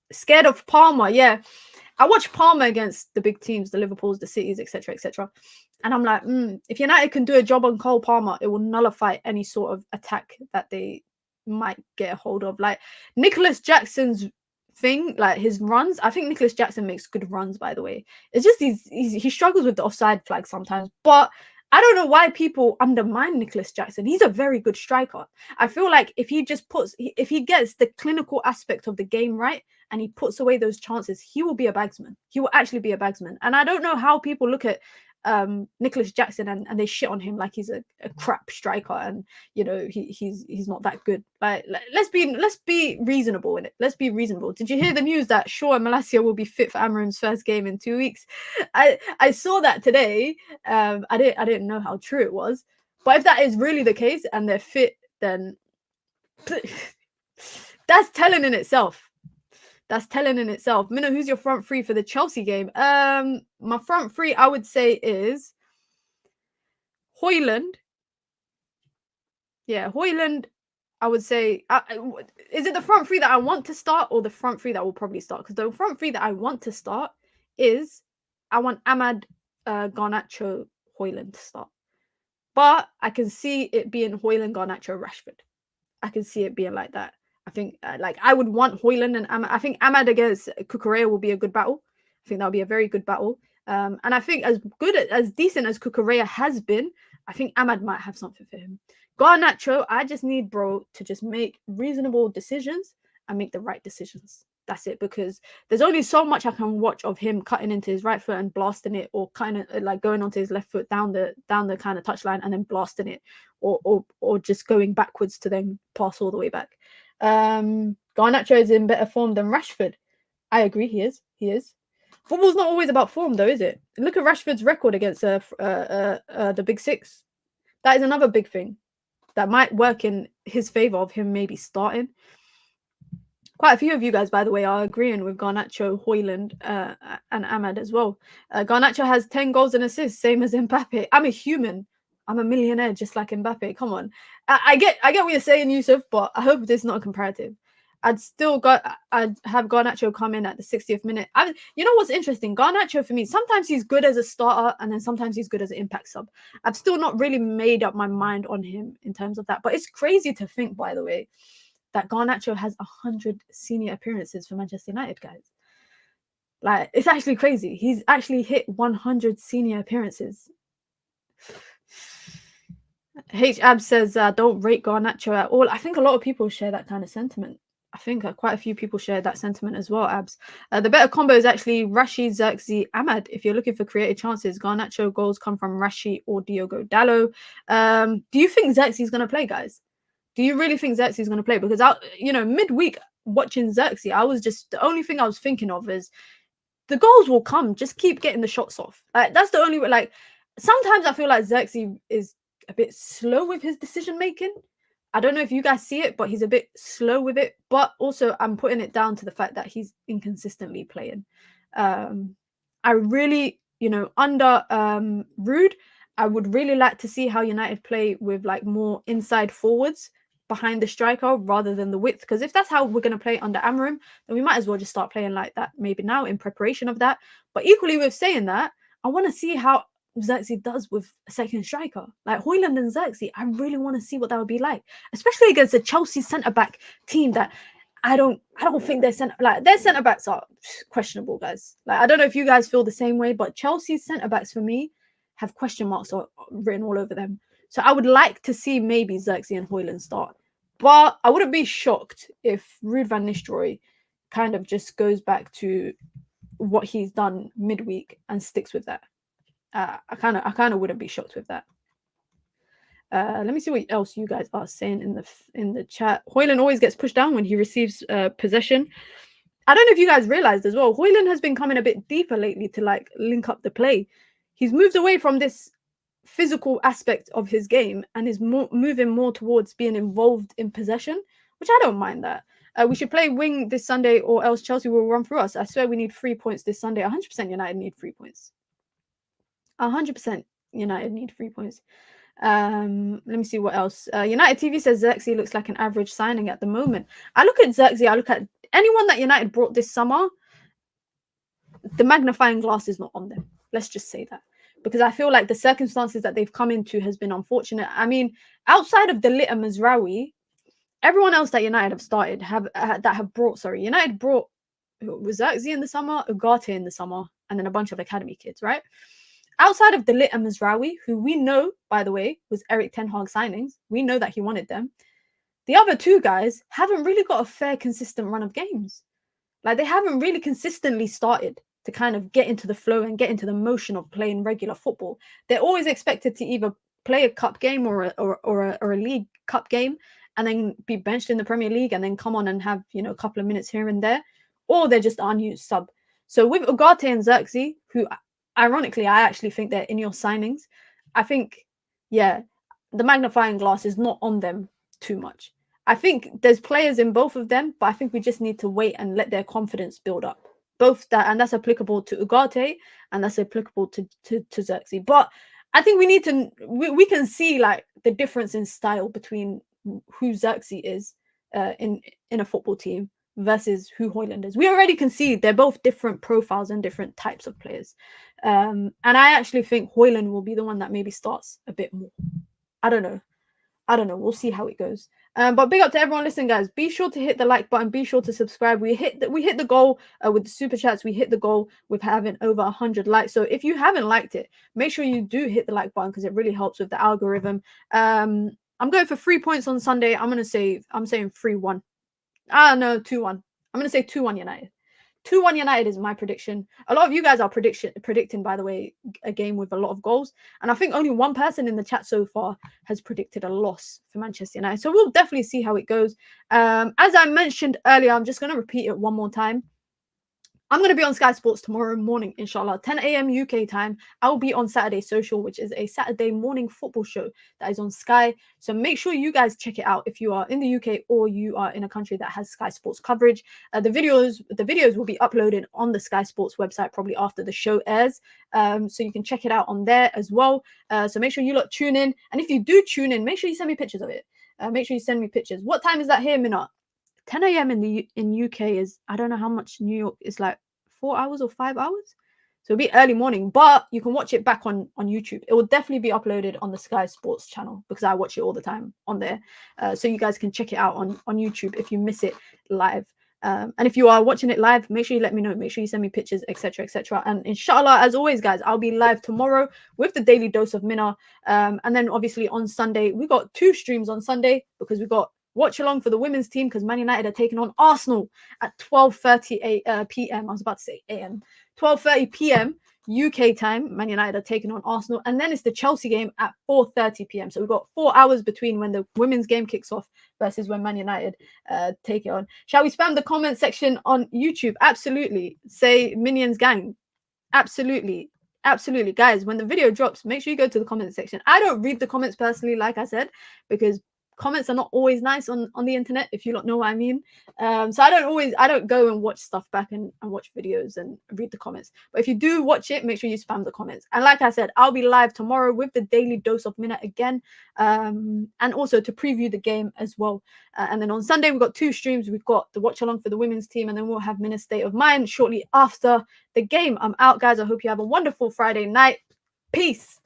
A: Scared of Palmer, yeah. I watch Palmer against the big teams, the Liverpools, the Cities, etc., etc. And I'm like, if United can do a job on Cole Palmer, it will nullify any sort of attack that they might get a hold of. Like, Nicholas Jackson's thing, like his runs. I think Nicholas Jackson makes good runs, by the way. It's just he struggles with the offside flag sometimes. But I don't know why people undermine Nicholas Jackson. He's a very good striker. I feel like if he gets the clinical aspect of the game right and he puts away those chances, he will be a bagsman. He will actually be a bagsman. And I don't know how people look at Nicholas Jackson and they shit on him like he's a crap striker and he's not that good. Like let's be reasonable in it. Let's be reasonable. Did you hear the news that Shaw and Malacia will be fit for Amorim's first game in 2 weeks? I saw that today. I didn't know how true it was, but if that is really the case and they're fit, then that's telling in itself. That's telling in itself. Minna, who's your front three for the Chelsea game? My front three, I would say, is Højlund. Yeah, Højlund, I would say. Is it the front three that I want to start or the front three that will probably start? Because the front three that I want to start is I want Amad, Garnacho, Højlund to start. But I can see it being Højlund, Garnacho, Rashford. I can see it being like that. I think I would want Højlund and Amad. I think Amad against Cucurella will be a good battle. I think that'll be a very good battle. And I think as decent as Cucurella has been, I think Amad might have something for him. Garnacho, I just need bro to just make reasonable decisions and make the right decisions. That's it, because there's only so much I can watch of him cutting into his right foot and blasting it, or kind of like going onto his left foot down the kind of touchline and then blasting it, or just going backwards to then pass all the way back. Garnacho is in better form than Rashford. I agree, he is. Football's not always about form, though, is it? Look at Rashford's record against the Big Six. That is another big thing that might work in his favor of him maybe starting. Quite a few of you guys, by the way, are agreeing with Garnacho, Højlund, and Amad as well. Garnacho has 10 goals and assists, same as Mbappe. I'm a human. I'm a millionaire, just like Mbappe. Come on. I get what you're saying, Yusuf, but I hope this is not a comparative. I'd have Garnacho come in at the 60th minute. You know what's interesting? Garnacho, for me, sometimes he's good as a starter and then sometimes he's good as an impact sub. I've still not really made up my mind on him in terms of that. But it's crazy to think, by the way, that Garnacho has 100 senior appearances for Manchester United, guys. Like, it's actually crazy. He's actually hit 100 senior appearances. H-Ab says, don't rate Garnacho at all. I think a lot of people share that kind of sentiment. I think quite a few people share that sentiment as well, Abs. The better combo is actually Rashi, Xerxes, Amad. If you're looking for creative chances, Garnacho goals come from Rashi or Diogo Dalot. Do you think Xerxes is going to play, guys? Do you really think Xerxes is going to play? Because, midweek watching Xerxes, the only thing I was thinking of is the goals will come. Just keep getting the shots off. That's the only way. Like, sometimes I feel like Xerxes is a bit slow with his decision making. I don't know if you guys see it, but he's a bit slow with it. But also, I'm putting it down to the fact that he's inconsistently playing. I really, under Ruud, I would really like to see how United play with like more inside forwards behind the striker rather than the width. Because if that's how we're going to play under Amorim, then we might as well just start playing like that maybe now in preparation of that. But equally with saying that, I want to see how Xerxes does with a second striker. Like Højlund and Xerxes, I really want to see what that would be like. Especially against a Chelsea centre-back team that I don't think their centre-backs are questionable, guys. Like, I don't know if you guys feel the same way, but Chelsea's centre-backs for me have question marks written all over them. So I would like to see maybe Xerxes and Højlund start. But I wouldn't be shocked if Ruud van Nistelrooy kind of just goes back to what he's done midweek and sticks with that. I kind of wouldn't be shocked with that. Let me see what else you guys are saying in the chat. Højlund always gets pushed down when he receives possession. I don't know if you guys realized as well, Højlund has been coming a bit deeper lately to like link up the play. He's moved away from this physical aspect of his game and is moving more towards being involved in possession, which I don't mind that. We should play wing this Sunday or else Chelsea will run through us. I swear we need 3 points this Sunday. 100% United need 3 points. 100% United need 3 points. Let me see what else. United TV says Xerxes looks like an average signing at the moment. I look at Xerxes, I look at anyone that United brought this summer, the magnifying glass is not on them. Let's just say that. Because I feel like the circumstances that they've come into has been unfortunate. I mean, outside of Delita Mazraoui, everyone else that United have started United brought was Xerxes in the summer, Ugarte in the summer, and then a bunch of academy kids, right? Outside of Delit and Mazraoui, who we know, by the way, was Eric Ten Hag signings, we know that he wanted them. The other two guys haven't really got a fair, consistent run of games. Like, they haven't really consistently started to kind of get into the flow and get into the motion of playing regular football. They're always expected to either play a cup game or a league cup game and then be benched in the Premier League and then come on and have, you know, a couple of minutes here and there, or they're just unused sub. So with Ugarte and Xerxes, who ironically I actually think they're INEOS signings, I think, yeah, the magnifying glass is not on them too much. I think there's players in both of them, but I think we just need to wait and let their confidence build up. Both that, and that's applicable to Ugarte and that's applicable to Xerxes. But I think we need to, we can see like the difference in style between who Xerxes is in a football team versus who Højlund is. We already can see they're both different profiles and different types of players. And I actually think Højlund will be the one that maybe starts a bit more. I don't know. We'll see how it goes. But big up to everyone listening, guys. Be sure to hit the like button. Be sure to subscribe. We hit the goal with the super chats. We hit the goal with having over 100 likes. So if you haven't liked it, make sure you do hit the like button because it really helps with the algorithm. I'm going for 3 points on Sunday. I'm saying 3-1. No, 2-1. I'm gonna say 2-1 United. 2-1 United is my prediction. A lot of you guys are predicting, by the way, a game with a lot of goals. And I think only one person in the chat so far has predicted a loss for Manchester United. So we'll definitely see how it goes. As I mentioned earlier, I'm just going to repeat it one more time. I'm going to be on Sky Sports tomorrow morning, inshallah, 10 a.m. UK time. I'll be on Saturday Social, which is a Saturday morning football show that is on Sky. So make sure you guys check it out if you are in the UK or you are in a country that has Sky Sports coverage. The videos will be uploaded on the Sky Sports website probably after the show airs. So you can check it out on there as well. So make sure you lot tune in. And if you do tune in, make sure you send me pictures of it. Make sure you send me pictures. What time is that here, Minna? 10 a.m. in UK is, I don't know how much New York is, like 4 hours or 5 hours. So it'll be early morning, but you can watch it back on YouTube. It will definitely be uploaded on the Sky Sports channel because I watch it all the time on there. So you guys can check it out on YouTube if you miss it live. And if you are watching it live, make sure you let me know. Make sure you send me pictures, etc., etc. And inshallah, as always, guys, I'll be live tomorrow with the Daily Dose of Minna. And then obviously on Sunday, we got 2 streams on Sunday because we got watch along for the women's team because Man United are taking on Arsenal at 12:30 p.m. I was about to say a.m. 12:30 p.m. UK time. Man United are taking on Arsenal, and then it's the Chelsea game at 4:30 p.m. So we've got 4 hours between when the women's game kicks off versus when Man United take it on. Shall we spam the comment section on YouTube? Absolutely. Say Minions Gang. Absolutely. Absolutely. Guys, when the video drops, make sure you go to the comment section. I don't read the comments personally, like I said, because comments are not always nice on the internet, if you don't know what I mean. So I don't go and watch stuff back and watch videos and read the comments. But if you do watch it, make sure you spam the comments. And like I said, I'll be live tomorrow with the Daily Dose of Minna again, and also to preview the game as well. And then on Sunday, we've got 2 streams. We've got the watch along for the women's team, and then we'll have Minna's State of Mind shortly after the game. I'm out, guys. I hope you have a wonderful Friday night. Peace.